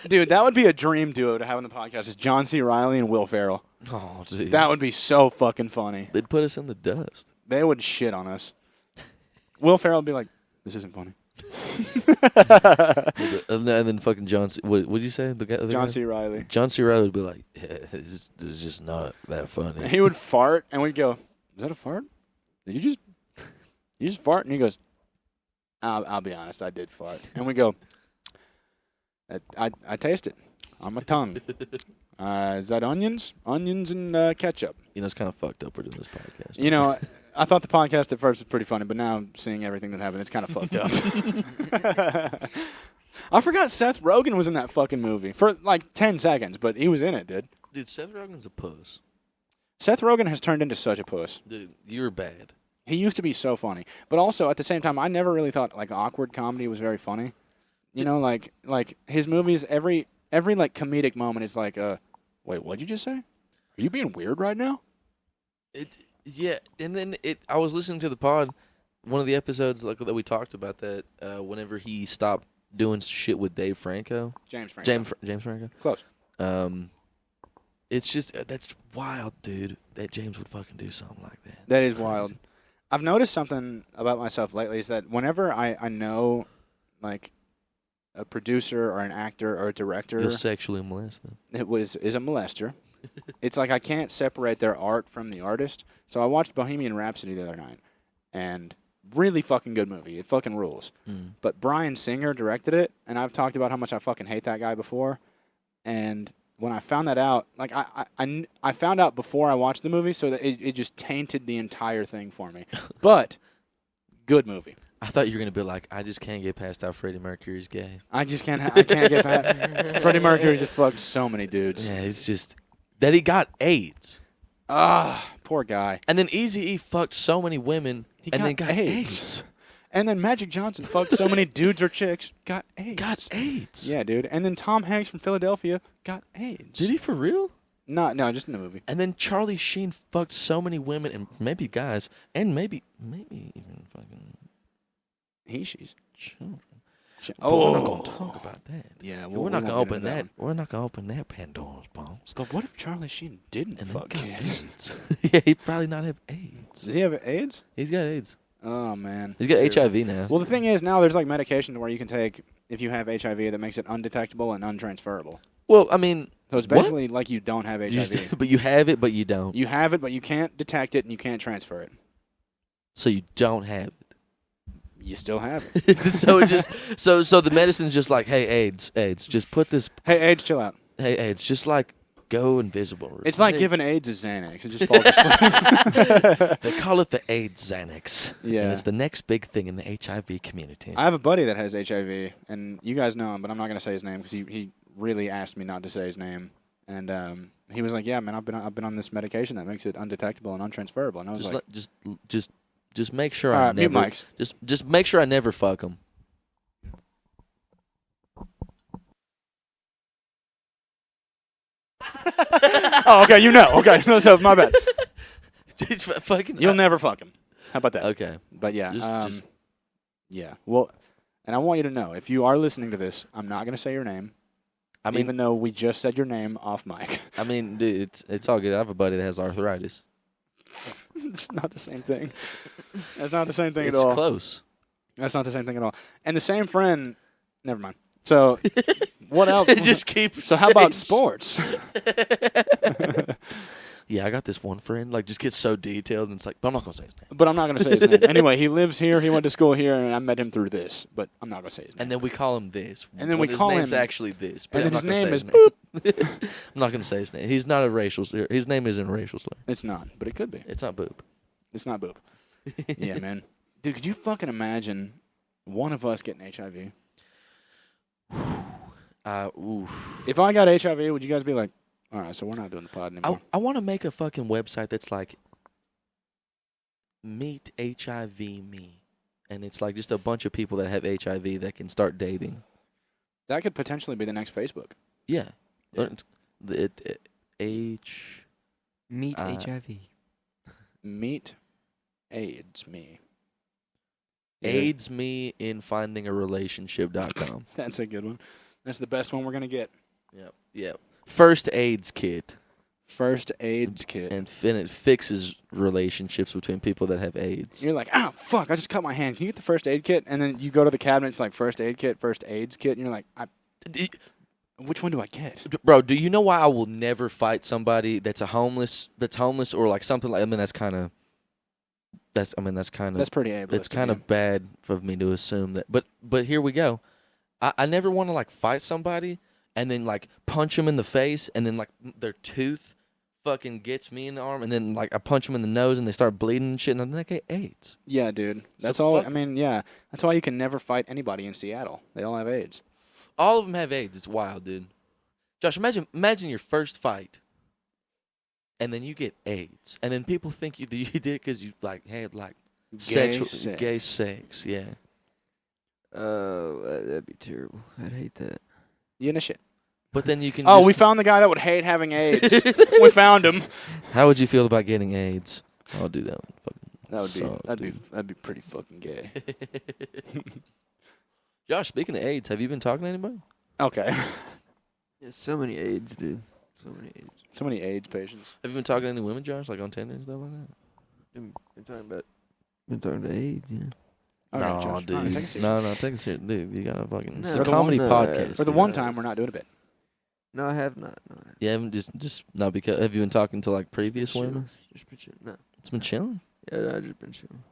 Dude, that would be a dream duo to have on the podcast. Is John C. Reilly and Will Ferrell. oh, dude, That would be so fucking funny. they'd put us in the dust. They would shit on us. Will Ferrell would be like, this isn't funny. And then fucking John C. What did you say? The guy, John C. Reilly. John C. Reilly would be like, yeah, this is just not that funny. He would fart, and we'd go, is that a fart? Did you just fart? And he goes, I'll be honest, I did fart. And we go, I taste it on my tongue. Is that onions? Onions and ketchup. You know, it's kind of fucked up we're doing this podcast. You know, I thought the podcast at first was pretty funny, but now seeing everything that happened, it's kind of fucked up. I forgot Seth Rogen was in that fucking movie for like 10 seconds, but he was in it, dude. Dude, Seth Rogen's a puss. Seth Rogen has turned into such a puss. Dude, you're bad. He used to be so funny, but also at the same time, I never really thought like awkward comedy was very funny. You know, like his movies, every like comedic moment is like, wait, what'd you just say? Are you being weird right now? Yeah, and then I was listening to the pod, one of the episodes like that we talked about that whenever he stopped doing shit with Dave Franco. James Franco. James Franco. Close. It's just that's wild, dude. That James would fucking do something like that. That is That's wild. crazy. I've noticed something about myself lately is that whenever I know like a producer or an actor or a director You'll sexually molest them. is a molester, it's like I can't separate their art from the artist. So I watched Bohemian Rhapsody the other night, and really fucking good movie. It fucking rules. Mm. But Bryan Singer directed it, and I've talked about how much I fucking hate that guy before. And when I found that out, like I found out before I watched the movie, so that it just tainted the entire thing for me. But good movie. I thought you were gonna be like, I just can't get past how Freddie Mercury's gay. I just can't. I can't get past. Freddie Mercury just fucked so many dudes. Yeah, it's just that he got AIDS, Poor guy. and then Eazy-E fucked so many women, He and got then got AIDS. AIDS. And then Magic Johnson fucked so many dudes or chicks, got AIDS. Got AIDS. Yeah, dude. And then Tom Hanks from Philadelphia got AIDS. Did he for real? No, just in the movie. And then Charlie Sheen fucked so many women and maybe guys and maybe even fucking She's. children. But Oh, we're not gonna talk about that. Yeah, We're not gonna open that. We're not gonna open that Pandora's box. But what if Charlie Sheen didn't And fuck then got kids? AIDS. Yeah, he'd probably not have AIDS. Does he have AIDS? He's got AIDS. Oh man, He's got Dude. HIV now. Well, the thing is, now there's like medication where you can take if you have HIV that makes it undetectable and untransferable. Well, I mean, So it's What? basically like you don't have HIV. you just, but you have it, but you don't. You have it, but you can't detect it and you can't transfer it. So you don't have You still have it. it. So it just so the medicine's just like, hey, AIDS, just put this. Hey, AIDS, chill out. Hey, AIDS, just like go invisible. It's like Hey, giving AIDS a Xanax. It just falls asleep. they call it the AIDS Xanax. Yeah. And it's the next big thing in the HIV community. I have a buddy that has HIV, and you guys know him, but I'm not going to say his name because he really asked me not to say his name. And he was like, "Yeah, man, I've been on this medication that makes it undetectable and untransferable." And I was just like, just make sure "All I right, mute never mics." just make sure I never fuck him. Oh, okay, you know. Okay, so my bad. Fucking. You'll never fuck him. How about that? Okay. But yeah, Just- yeah. Well, and I want you to know, if you are listening to this, I'm not going to say your name, I mean, even though we just said your name off mic. dude, it's all good. I have a buddy that has arthritis. It's not the same thing. That's not the same thing It's at all. close. That's not the same thing at all. And the same friend. Never mind. So, what else? Just keep. So how about sports? Yeah, I got this one friend. Like, just gets so detailed, and it's like, but I'm not gonna say his name. But I'm not going to say his name. Anyway, he lives here. He went to school here, and I met him through this. But I'm not going to say his name. And then we call him this. And then when we call his name's him- actually this. But and then I'm his not name gonna is say his name. I'm not gonna say his name. He's not a racial slur. His name isn't a racial slur. It's not, but it could be. It's not boob. It's not boob. Yeah, man. Dude, could you fucking imagine one of us getting HIV? Oof. If I got HIV, would you guys be like, all right, so we're not doing the pod anymore? I want to make a fucking website that's like Meet HIV Me, and it's like just a bunch of people that have HIV that can start dating. That could potentially be the next Facebook. Yeah. Yeah. Meet Uh, HIV. Meet AIDS me. AIDS me in finding a relationship.com. That's a good one. That's the best one we're going to get. Yep. Yep. First AIDS kit. First AIDS kit. And it fixes relationships between people that have AIDS. You're like, oh, fuck, I just cut my hand. Can you get the first aid kit? And then you go to the cabinet, it's like first aid kit, first AIDS kit. And you're like, which one do I get? Bro, do you know why I will never fight somebody that's homeless or like something like, that's kind of That's pretty ableist. it's kind of bad for me to assume that. But here we go. I never want to like fight somebody and then like punch them in the face and then like their tooth fucking gets me in the arm and then like I punch them in the nose and they start bleeding and shit and then they get AIDS. Yeah, dude. That's So all. fuck- I mean, yeah. That's why you can never fight anybody in Seattle. They all have AIDS. All of them have AIDS. It's wild, dude. Josh, imagine your first fight and then you get AIDS and then people think you did because you like had like gay sex. Yeah. Oh, that'd be terrible. I'd hate that. You know shit. But then you can. Oh, just- we found the guy that would hate having AIDS. We found him. How would you feel about getting AIDS? I'll do that one. That would Suck, be dude. that'd be pretty fucking gay. Josh, speaking of AIDS, have you been talking to anybody? Okay. Yeah, so many AIDS, dude. So many AIDS. So many AIDS patients. Have you been talking to any women, Josh, like on Tinder and stuff like that? Been talking about AIDS, yeah. All right, no, Josh. dude. All right, take it serious. No, take it serious, dude. You gotta fucking. No, It's a for the comedy one, podcast. For the dude. one time, we're not doing a bit. No, I have not. No, I haven't. Yeah, just not because. Have you been talking to like previous women? Just been chilling. No. It's been chilling. Yeah, no, I just been chilling.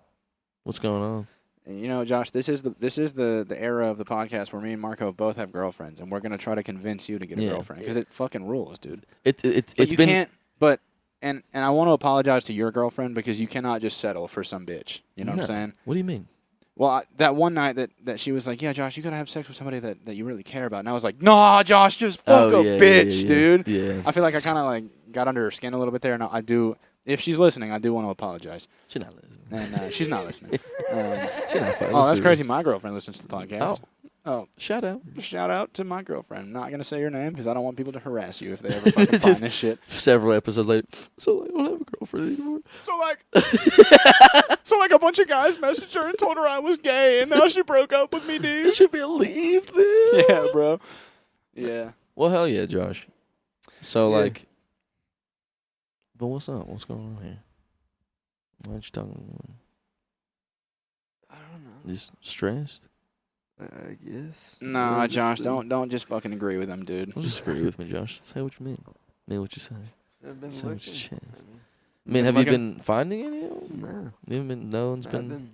What's going on? And you know, Josh, this is the era of the podcast where me and Marco both have girlfriends, and we're gonna try to convince you to get a Yeah. girlfriend because it fucking rules, dude. It's But you been. can't. But and I want to apologize to your girlfriend because you cannot just settle for some bitch. You know what No. I'm saying? What do you mean? Well, that one night that she was like, yeah, Josh, you gotta have sex with somebody that you really care about, and I was like, nah, Josh, just fuck a bitch, dude. Yeah. I feel like I kind of like got under her skin a little bit there, and I do. If she's listening, I do want to apologize. She's not listening. And she's not listening. She's not. Oh, that's crazy. My girlfriend listens to the podcast. Oh, Shout out. shout out to my girlfriend. I'm not going to say your name because I don't want people to harass you if they ever fucking find this shit. Several episodes later, so like, I don't have a girlfriend anymore. So like a bunch of guys messaged her and told her I was gay, and now she broke up with me, You dude. should be relieved, then. Yeah, bro. Yeah. Well, hell yeah, Josh. So Yeah. like, but what's up? What's going on here? Why aren't you talking? I don't know. Just stressed? I guess. Nah, Yeah, Josh, just, don't just fucking agree with them, dude. Don't disagree with me, Josh. Say what you mean. Mean what you say. I've been So much looking. shit. I mean, I mean, have you Looking- been finding any? of them? no. You haven't been. No one's I've been.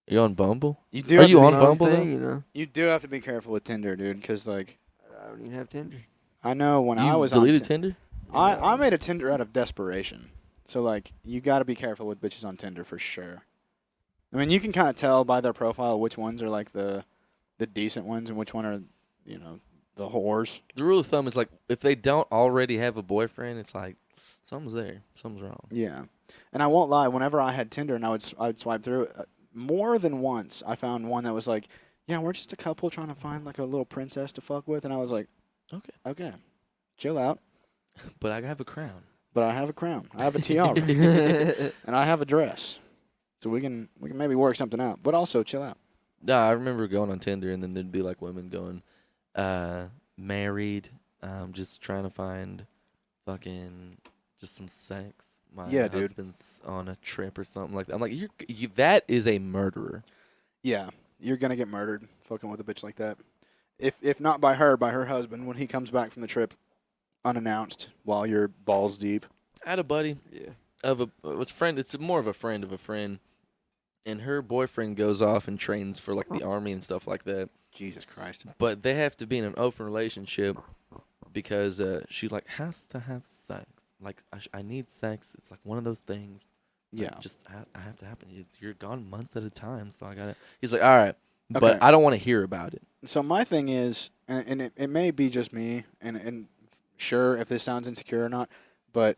You on Bumble? You do Are have you to on be, my own Bumble, though? thing, you know. You do have to be careful with Tinder, dude, because like I don't even have Tinder. I know when You I was deleted on Tinder? I made a Tinder out of desperation. So like you got to be careful with bitches on Tinder for sure. I mean, you can kind of tell by their profile which ones are like the decent ones and which one are, you know, the whores. The rule of thumb is like, if they don't already have a boyfriend, it's like something's there, something's wrong. Yeah. And I won't lie, whenever I had Tinder and I would swipe through it, more than once I found one that was like, yeah, we're just a couple trying to find like a little princess to fuck with, and I was like, Okay. okay, chill out. But I have a crown. But I have a crown. I have a tiara. And I have a dress. So we can maybe work something out. But also chill out. Nah, I remember going on Tinder, and then there'd be like women going, married, just trying to find fucking just some sex. My Yeah, dude. husband's on a trip or something like that. I'm like, that is a murderer. Yeah. You're going to get murdered fucking with a bitch like that. If not by her husband when he comes back from the trip unannounced while you're balls deep. I had a buddy Yeah. it's more of a friend of a friend, and her boyfriend goes off and trains for like the army and stuff like that. Jesus Christ. But they have to be in an open relationship because she like has to have sex. Like I need sex. It's like one of those things. Yeah. I have to happen. You're gone months at a time, so I gotta. He's like, all right, but Okay. I don't want to hear about it. So my thing is, and it may be just me, and sure if this sounds insecure or not, but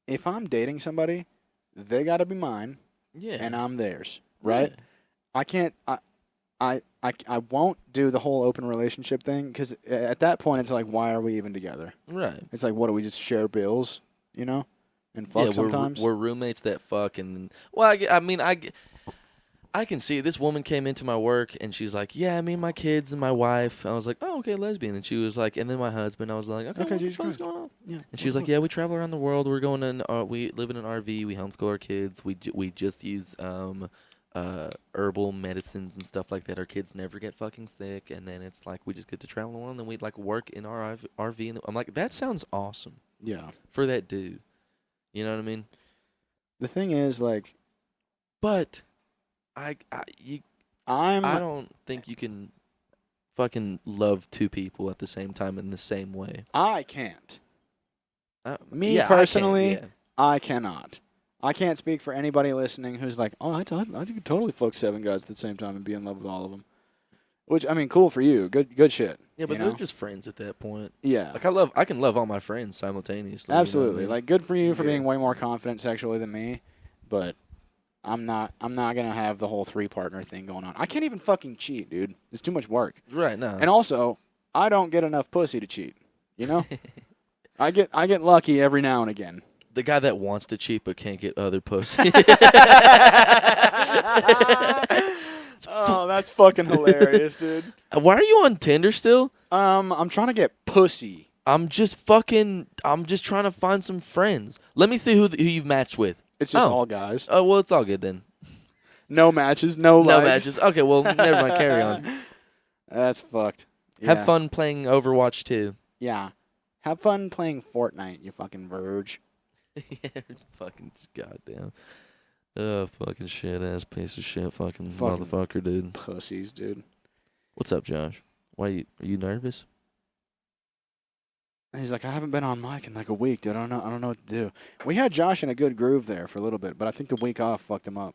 if I'm dating somebody, they got to be mine, Yeah, and I'm theirs, right? I can't. I won't do the whole open relationship thing because at that point it's like, why are we even together? Right. It's like, what do we just share bills, and fuck sometimes? We're roommates that fuck, and well, I can see this woman came into my work and she's like, yeah, me and my kids and my wife. I was like, oh, okay, lesbian. And she was like, and then my husband. I was like, okay, what the Jesus fuck's Christ. going on? Yeah. And she was like, yeah, we travel around the world. We're going in. We live in an RV. We homeschool our kids. We just use herbal medicines and stuff like that. Our kids never get fucking sick. And then it's like we just get to travel around and then we like work in our RV. And I'm like, that sounds awesome Yeah. for that dude. You know what I mean? The thing is, like, But I I'm don't think you can fucking love two people at the same time in the same way. I can't. Me Yeah, personally, I I cannot. I can't speak for anybody listening who's like, oh, I could totally fuck 7 guys at the same time and be in love with all of them. Which, I mean, cool for you. Good shit. yeah, but you they're know? just friends at that point. Yeah. Like I can love all my friends simultaneously. Absolutely. You know what I mean? Like, good for you for Yeah. being way more confident sexually than me, but I'm not gonna have the whole 3-partner thing going on. I can't even fucking cheat, dude. It's too much work. right now. And also, I don't get enough pussy to cheat. You know? I get lucky every now and again. the guy that wants to cheat but can't get other pussy. Oh, that's fucking hilarious, dude. Why are you on Tinder still? I'm trying to get pussy. I'm just trying to find some friends. Let me see who you've matched with. It's just Oh. all guys. Oh, well, it's all good then. No matches, no No likes. matches. Okay, well, never mind. Carry on. That's fucked. Yeah. Have fun playing Overwatch 2. Yeah. Have fun playing Fortnite, you fucking verge. Yeah, fucking goddamn. Fucking shit ass piece of shit fucking Fucking- motherfucker, dude. Pussies, dude. What's up, Josh? Are you nervous? And he's like, I haven't been on mic in like a week, dude. I don't know what to do. We had Josh in a good groove there for a little bit, but I think the week off fucked him up.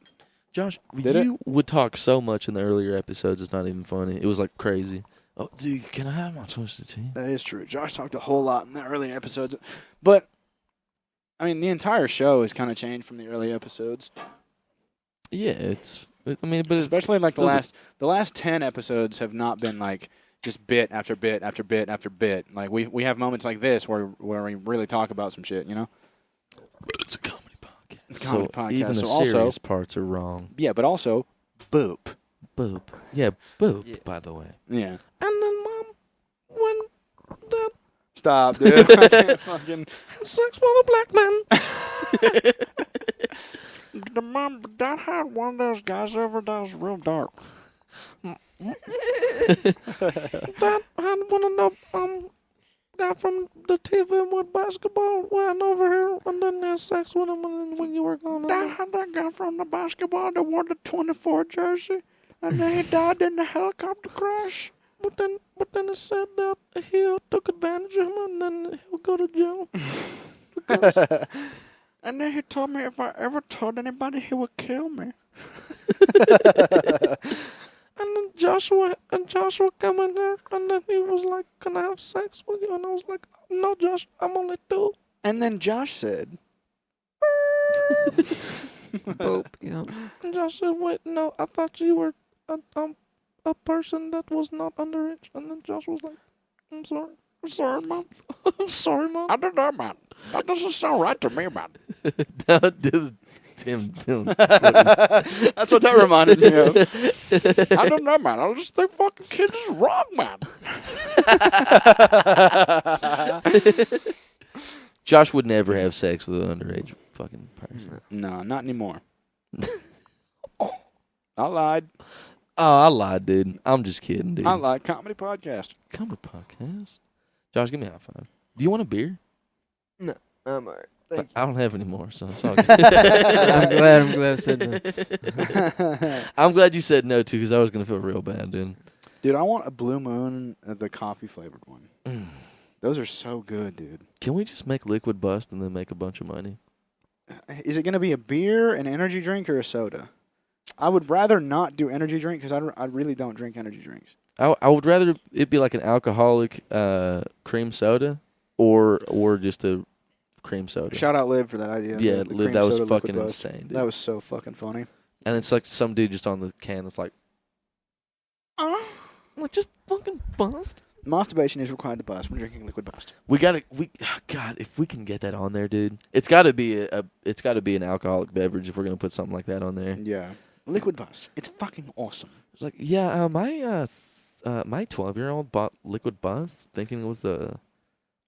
Josh, Did you would talk so much in the earlier episodes, it's not even funny. It was like crazy. Oh, dude, can I have my Twisted Tea? That is true. Josh talked a whole lot in the early episodes, but I mean, the entire show has kind of changed from the early episodes. Yeah, but Especially like still the last 10 episodes have not been like just bit after bit after bit after bit. Like we have moments like this where we really talk about some shit, you know? it's a comedy podcast. It's a comedy podcast, Even the so also- serious parts are wrong. Yeah, but also boop. Boop. Yeah, boop, Yeah. by the way. Yeah. And then, Mom, when Dad Stop, dude. I can't fucking had sex with a black man. the mom that had one of those guys over that was real dark. Dad had one of the guy from the TV with basketball went over here and then had sex with him when you were gone. That had that guy from the basketball that wore the 24 jersey, and then he died in the helicopter crash. But then it said that he took advantage of him and then he'll go to jail. And then he told me if I ever told anybody, he would kill me. And then Joshua come in there and then he was like, "Can I have sex with you?" And I was like, "No, Josh, I'm only 2." And then Josh said, Boop. Yeah. And Josh said, "Wait, no, I thought you were a person that was not underage." And then Josh was like, "I'm sorry." I'm sorry, Mom. I'm sorry, Mom. I don't know, man. That doesn't sound right to me, man. Tim. That's what that reminded me of. I don't know, man. I just think fucking kids is wrong, man. Josh would never have sex with an underage fucking person. No, not anymore. I lied. Oh, I lied, dude. I'm just kidding, dude. I lied. Comedy podcast. Come to podcast. Josh, give me a high five. Do you want a beer? No, I'm alright. Thank you. I don't have any more, so it's all good. I'm glad I said no. I'm glad you said no, too, because I was going to feel real bad, dude. Dude, I want a Blue Moon, the coffee flavored one. Mm. Those are so good, dude. Can we just make Liquid Bust and then make a bunch of money? Is it going to be a beer, an energy drink, or a soda? I would rather not do energy drink because I really don't drink energy drinks. I would rather it be like an alcoholic cream soda or just a cream soda. Shout out Liv for that idea. Yeah, the Liv, cream that was soda fucking Liquid Bust. insane, dude. That was so fucking funny. And it's like some dude just on the can that's like, just fucking bust. Masturbation is required to bust when drinking Liquid Bust. God, if we can get that on there, dude. It's gotta be it's gotta be an alcoholic beverage if we're gonna put something like that on there. Yeah. Liquid Bust. It's fucking awesome. It's like, yeah, my 12-year-old bought Liquid Bust thinking it was the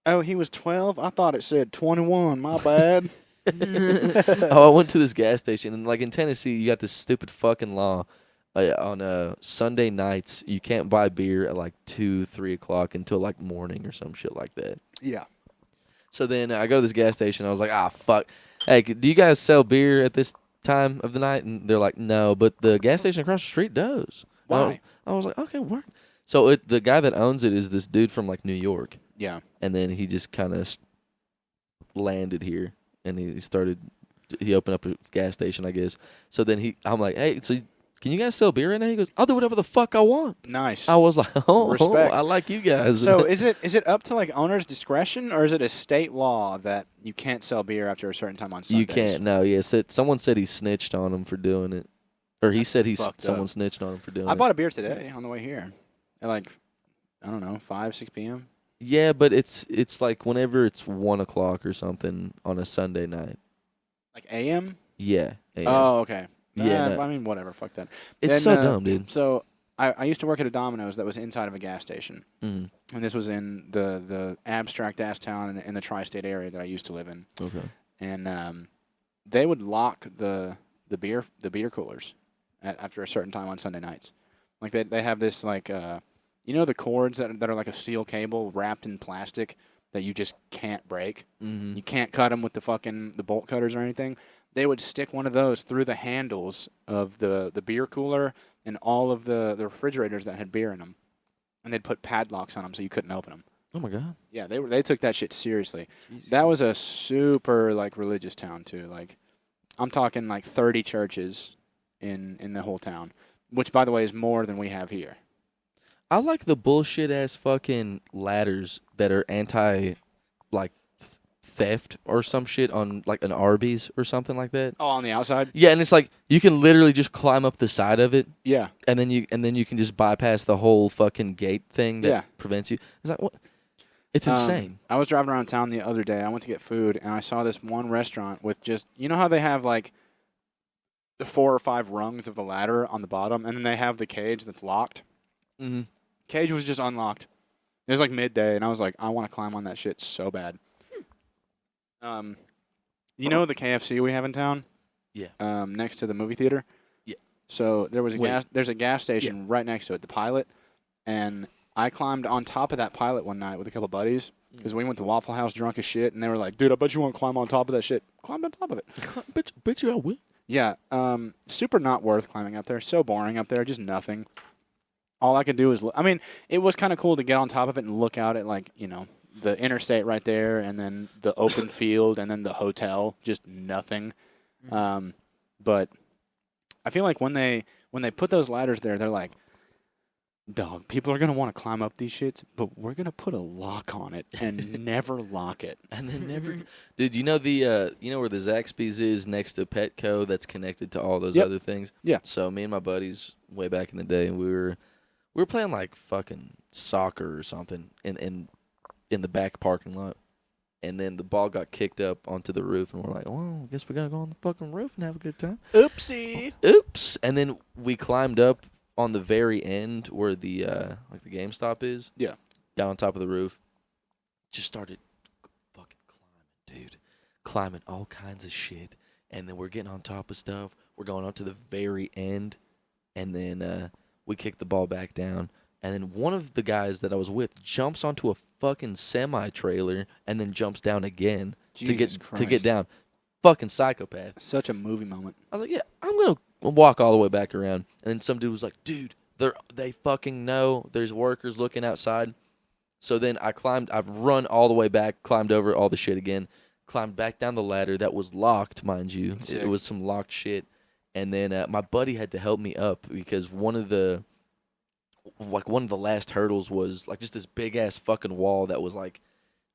Oh, he was 12? I thought it said 21. My bad. I went to this gas station, and like in Tennessee, you got this stupid fucking law. On Sunday nights, you can't buy beer at like 2, 3 o'clock until like morning or some shit like that. Yeah. So then I go to this gas station. I was like, fuck. Hey, do you guys sell beer at this time of the night? And they're like, no, but the gas station across the street does. Why? I was like, okay, word. So the guy that owns it is this dude from like New York. Yeah. And then he just kind of landed here, and he opened up a gas station, I guess. So then I'm like, hey, so can you guys sell beer right now? He goes, I'll do whatever the fuck I want. Nice. I was like, Respect. I like you guys. So is it up to like owner's discretion, or is it a state law that you can't sell beer after a certain time on Sundays? You can't. No, yeah. Someone said he snitched on him for doing it, or he said someone snitched on him for doing it. I bought a beer today on the way here, at like, I don't know, 5, 6 p.m. Yeah, but it's like whenever it's 1 o'clock or something on a Sunday night. Like a.m. Yeah. Oh, okay. Yeah, no. I mean, whatever. Fuck that. It's Then, so dumb, dude. So I used to work at a Domino's that was inside of a gas station, Mm. and this was in the abstract ass town in the tri-state area that I used to live in. Okay. And they would lock the beer coolers after a certain time on Sunday nights. Like they have this like the cords that are like a steel cable wrapped in plastic that you just can't break. Mm-hmm. You can't cut them with the bolt cutters or anything. They would stick one of those through the handles of the beer cooler and all of the refrigerators that had beer in them, and they'd put padlocks on them so you couldn't open them. Oh my god. Yeah, they took that shit seriously. That was a super like religious town too. Like I'm talking like 30 churches in the whole town, which by the way is more than we have here. I like the bullshit ass fucking ladders that are anti like theft or some shit on like an Arby's or something like that. Oh, on the outside? Yeah, and it's like you can literally just climb up the side of it, Yeah. and then you can just bypass the whole fucking gate thing that Yeah. prevents you. It's like what? It's insane. I was driving around town the other day. I went to get food, and I saw this one restaurant with just, you know how they have like the 4 or 5 rungs of the ladder on the bottom, and then they have the cage that's locked? Mm-hmm. Cage was just unlocked. It was like midday, and I was like, I want to climb on that shit so bad. You know the KFC we have in town? Yeah. Next to the movie theater? Yeah. So there's a gas station Yeah. right next to it, the Pilot, and I climbed on top of that Pilot one night with a couple buddies because we went to Waffle House drunk as shit, and they were like, dude, I bet you want to climb on top of that shit. Climbed on top of it. Bet you I will. Yeah, super not worth climbing up there. So boring up there, just nothing. All I could do is it was kind of cool to get on top of it and look out at, like, you know, the interstate right there, and then the open field, and then the hotel, just nothing. But I feel like when they put those ladders there, they're like, dog, people are going to want to climb up these shits, but we're going to put a lock on it and never lock it. And then never, dude. You know where the Zaxby's is next to Petco that's connected to all those Yep. other things. Yeah. So me and my buddies way back in the day, we were playing like fucking soccer or something in in the back parking lot. And then the ball got kicked up onto the roof, and we're like, well, I guess we got to go on the fucking roof and have a good time. Oopsie. Oops. And then we climbed up on the very end where the like the GameStop is. Yeah. Got on top of the roof. Just started fucking climbing, dude. Climbing all kinds of shit. And then we're getting on top of stuff. We're going up to the very end. And then we kick the ball back down. And then one of the guys that I was with jumps onto a fucking semi-trailer and then jumps down again to get down. Fucking psychopath. Such a movie moment. I was like, yeah, I'm going to walk all the way back around. And then some dude was like, dude, they fucking know there's workers looking outside. So then I've run all the way back, climbed over all the shit again, climbed back down the ladder that was locked, mind you. It was some locked shit. And then my buddy had to help me up because one of the last hurdles was like just this big ass fucking wall that was like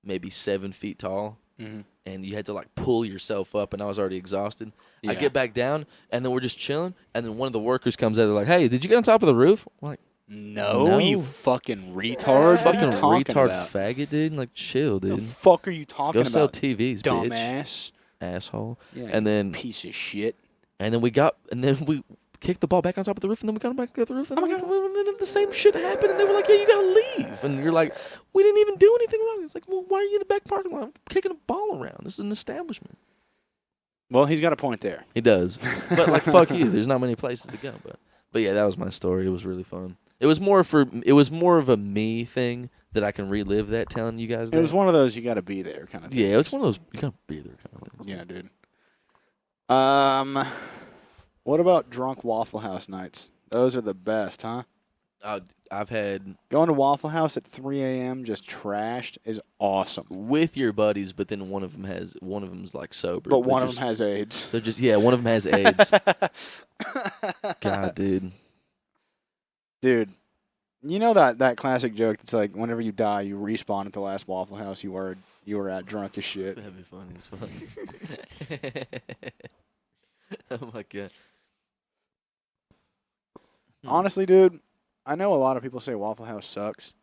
maybe 7 feet tall. Mm-hmm. And you had to like pull yourself up, and I was already exhausted. Yeah. I get back down, and then we're just chilling, and then one of the workers comes out. They're like, "Hey, did you get on top of the roof?" I'm like, No, you fucking retard. What are you "Fucking talking retard about? faggot, dude! Like, chill, The dude. fuck are you talking Go sell about? TVs, bitch, Dumbass. asshole." Yeah, And then piece of shit. we kicked the ball back on top of the roof, and then we got back to the roof, and then the same shit happened, and they were like, "Yeah, you gotta leave," and you're like, "We didn't even do anything wrong." It's like, "Well, why are you in the back parking lot kicking a ball around? This is an establishment." Well, he's got a point there. He does, but like, fuck you. There's not many places to go, but yeah, that was my story. It was really fun. It was more of a me thing that I can relive that telling you guys. It was one of those you got to be there kind of thing. Yeah, it was one of those you gotta be there kind of things. Yeah, dude. What about drunk Waffle House nights? Those are the best, huh? I've had Going to Waffle House at 3 a.m. just trashed is awesome. with your buddies, but then one of them's like sober, But one of them has AIDS. They're just one of them has AIDS. God, dude. Dude, you know that classic joke that's like, whenever you die, you respawn at the last Waffle House you were at drunk as shit. That'd be funny as fuck. Oh my god. Honestly, dude, I know a lot of people say Waffle House sucks.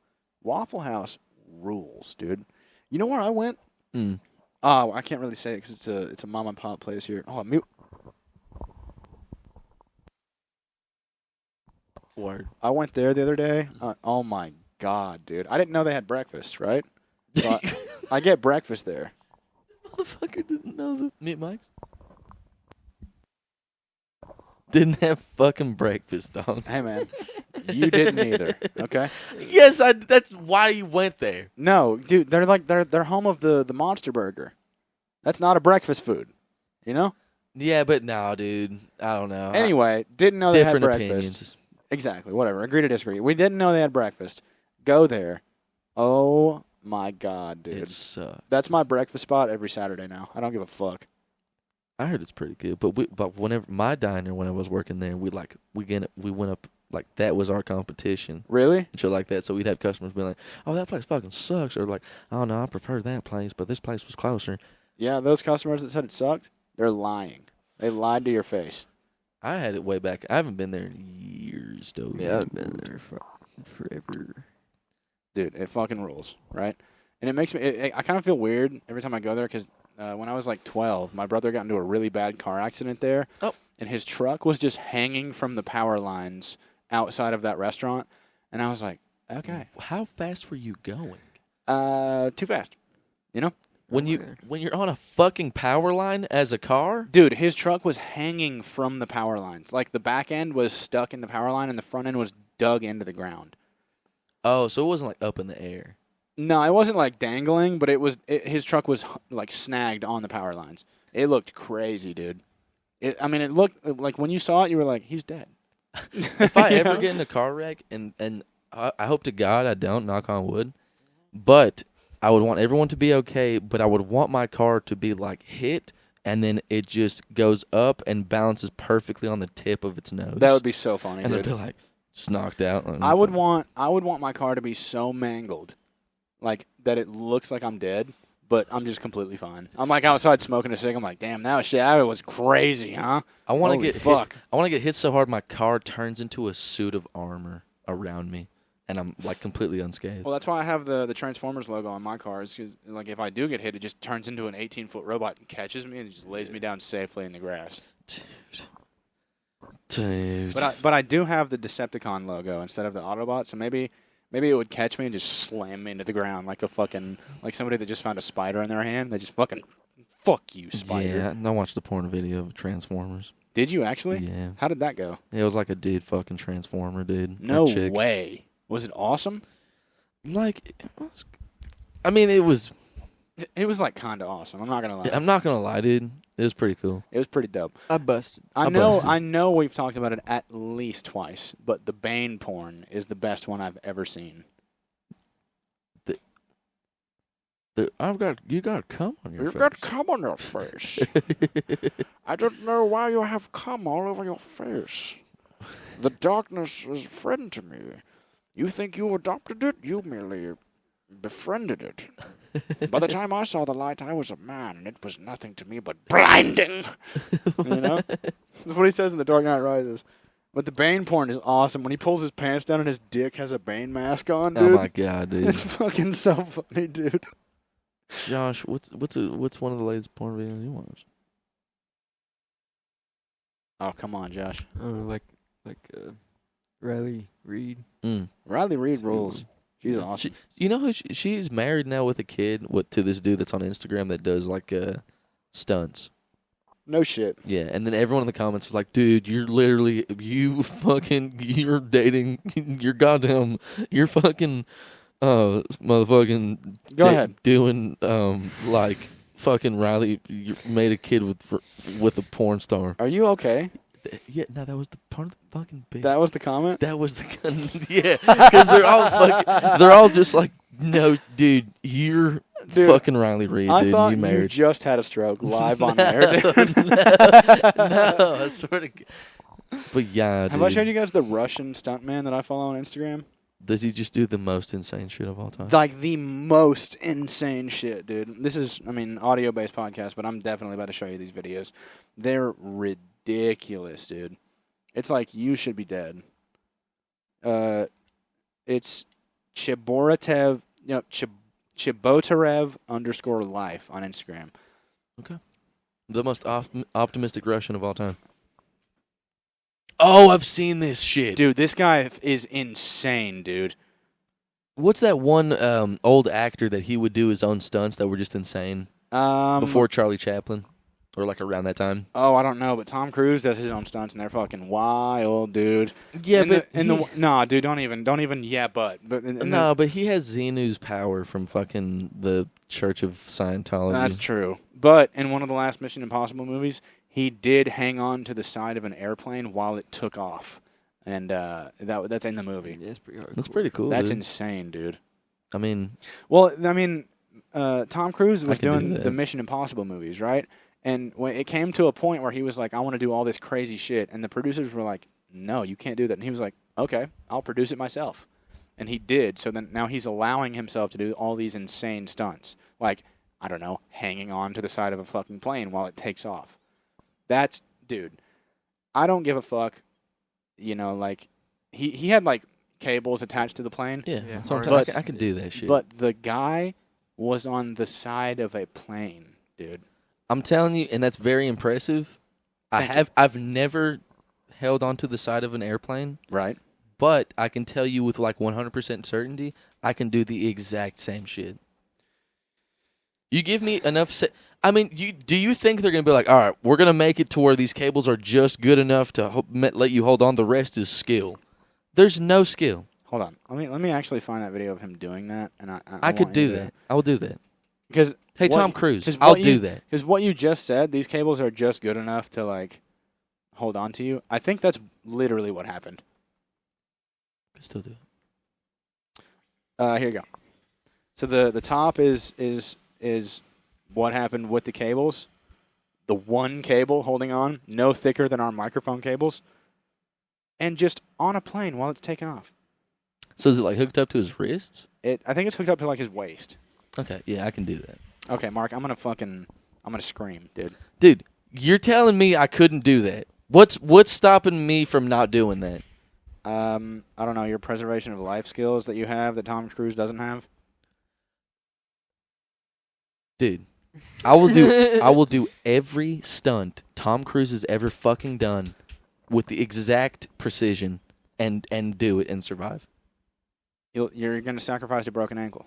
Waffle House rules, dude. You know where I went? Mm. Oh, I can't really say it because it's a mom and pop place here. Oh, mute. Word. I went there the other day. Oh my god, dude! I didn't know they had breakfast. Right? So I get breakfast there. Motherfucker didn't know the meat Mike. Didn't have fucking breakfast, dog. Hey man, you didn't either. Okay? Yes, that's why you went there. No, dude, they're home of the Monster Burger. That's not a breakfast food. You know? Yeah, but no, dude. I don't know. Anyway, didn't know they had Different breakfast. opinions. Exactly. Whatever. Agree to disagree. We didn't know they had breakfast. Go there. Oh my god, dude. It sucks. That's my breakfast spot every Saturday now. I don't give a fuck. I heard it's pretty good, but whenever my diner when I was working there, we went up like that was our competition. Really? And shit like that. So we'd have customers be like, "Oh, that place fucking sucks," or like, "Oh no, I prefer that place, but this place was closer." Yeah, those customers that said it sucked, they're lying. They lied to your face. I had it way back. I haven't been there in years, though. Yeah, I've been there forever. Dude, it fucking rules, right? And it makes me, I kind of feel weird every time I go there because when I was like 12, my brother got into a really bad car accident there. Oh. And his truck was just hanging from the power lines outside of that restaurant. And I was like, okay. How fast were you going? Too fast. You know? When you're on a fucking power line as a car? Dude, his truck was hanging from the power lines. Like the back end was stuck in the power line and the front end was dug into the ground. Oh, so it wasn't like up in the air. No, it wasn't like dangling, but his truck was like snagged on the power lines. It looked crazy, dude. It looked like when you saw it, you were like, he's dead. If I ever get in a car wreck, and I hope to God I don't, knock on wood, but I would want everyone to be okay, but I would want my car to be like hit, and then it just goes up and balances perfectly on the tip of its nose. That would be so funny, and dude. it'd be like just knocked out. I would want my car to be so mangled, like that it looks like I'm dead, but I'm just completely fine. I'm like outside smoking a cig. I'm like, damn, that was crazy, huh? I want to Holy get fuck. hit. I want to get hit so hard my car turns into a suit of armor around me. and I'm like completely unscathed. Well, that's why I have the Transformers logo on my cars, because like if I do get hit, it just turns into an 18-foot robot and catches me and just lays me down safely in the grass. Dude. But I do have the Decepticon logo instead of the Autobot, so maybe it would catch me and just slam me into the ground like somebody that just found a spider in their hand. They just fucking fuck you, spider. Yeah, I watched the porn video of Transformers. Did you actually? Yeah. How did that go? It was like a dude fucking Transformer, dude. No That chick. way. Was it awesome? Like, it was, I mean, it was. It was like kind of awesome. I'm not gonna lie. I'm not gonna lie, dude. It was pretty cool. It was pretty dope. I busted. I busted. know we've talked about it at least twice, but the Bane porn is the best one I've ever seen. You got cum on your face. You've got cum on your face. I don't know why you have cum all over your face. The darkness is a friend to me. You think you adopted it? You merely befriended it. By the time I saw the light, I was a man, and it was nothing to me but blinding. You know? That's what he says in The Dark Knight Rises. But the Bane porn is awesome. When he pulls his pants down and his dick has a Bane mask on, dude. Oh my god, dude. It's fucking so funny, dude. Josh, what's one of the latest porn videos you watched? Oh, come on, Josh. Oh, like Riley Reid. Riley Reid rules. She's Yeah. awesome. You know who she's married now with a kid to this dude that's on Instagram that does like stunts. No shit. Yeah, and then everyone in the comments was like, "Dude, you're dating, you're fucking, motherfucking, Go ahead. doing like fucking Riley. You made a kid with a porn star." Are you okay? Yeah, no, that was the part of the fucking bit. That was the comment? That was the yeah, because they're all just like, "No, dude, you're Dude, fucking Riley Reid, I dude. thought You you married." just had a stroke live on air, dude. No, I swear to God. But yeah, dude. Have I showed you guys the Russian stuntman that I follow on Instagram? Does he just do the most insane shit of all time? Like the most insane shit, dude. This is, audio-based podcast, but I'm definitely about to show you these videos. They're ridiculous, dude. It's like you should be dead. It's Chibotarev, Chibotarev _life on Instagram. The most optimistic Russian of all time. Oh, I've seen this shit. Dude, this guy is insane, dude. What's that one old actor that he would do his own stunts that were just insane? Before Charlie Chaplin? Or like around that time? Oh, I don't know, but Tom Cruise does his own stunts, and they're fucking wild, dude. Yeah, dude, don't even. Yeah, but but he has Xenu's power from fucking the Church of Scientology. That's true. But in one of the last Mission Impossible movies, he did hang on to the side of an airplane while it took off, and that's in the movie. Yeah, that's pretty hard. That's pretty cool. That's dude. insane, dude. I mean, Tom Cruise was can do doing that. the Mission Impossible movies, right? And when it came to a point where he was like, I want to do all this crazy shit, and the producers were like, no, you can't do that. And he was like, okay, I'll produce it myself. And he did. So then now he's allowing himself to do all these insane stunts. Like, I don't know, hanging on to the side of a fucking plane while it takes off. That's, dude, I don't give a fuck. You know, like, he had, like, cables attached to the plane. yeah. Yeah, Sometimes hard. I can do that shit. But the guy was on the side of a plane, dude. I'm telling you, and that's very impressive. I've never held onto the side of an airplane, Right. but I can tell you with like 100% certainty, I can do the exact same shit. You give me enough. Do you think they're gonna be like, all right, we're gonna make it to where these cables are just good enough to let you hold on? The rest is skill. There's no skill. Hold on. Let me actually find that video of him doing that, and I could do that. I will do that. Because Hey, Tom Cruise, I'll do that. Because what you just said, these cables are just good enough to like hold on to you. I think that's literally what happened. Could still do it. Here you go. So the top is what happened with the cables. The one cable holding on, no thicker than our microphone cables, and just on a plane while it's taking off. So is it like hooked up to his wrists? I think it's hooked up to like his waist. Okay, yeah, I can do that. Okay, Mark, I'm gonna scream, dude. Dude, you're telling me I couldn't do that. What's stopping me from not doing that? I don't know, your preservation of life skills that you have that Tom Cruise doesn't have. Dude, I will do every stunt Tom Cruise has ever fucking done with the exact precision and do it and survive. You're going to sacrifice a broken ankle.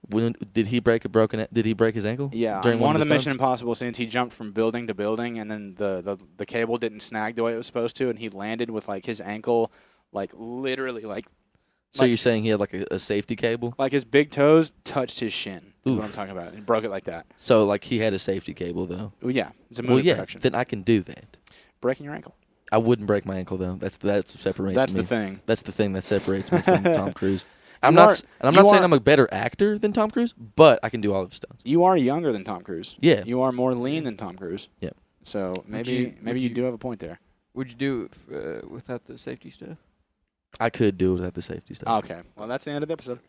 When did he break his ankle? Yeah, during one of the stunts? Mission Impossible scenes, he jumped from building to building, and then the cable didn't snag the way it was supposed to, and he landed with like his ankle, like literally like. So you're saying he had like a safety cable? Like his big toes touched his shin. Is Oof. what I'm talking about. He broke it like that. So like he had a safety cable though. Well, yeah, it's a movie Well, yeah, production. then I can do that. Breaking your ankle. I wouldn't break my ankle though. That's separates That's me. the thing. That's the thing that separates me from Tom Cruise. I'm You not saying are- I'm a better actor than Tom Cruise, but I can do all of his stunts. You are younger than Tom Cruise. Yeah. You are more lean than Tom Cruise. Yeah. So maybe you you do have a point there. Would you do it without the safety stuff? I could do it without the safety stuff. Okay. Well, that's the end of the episode.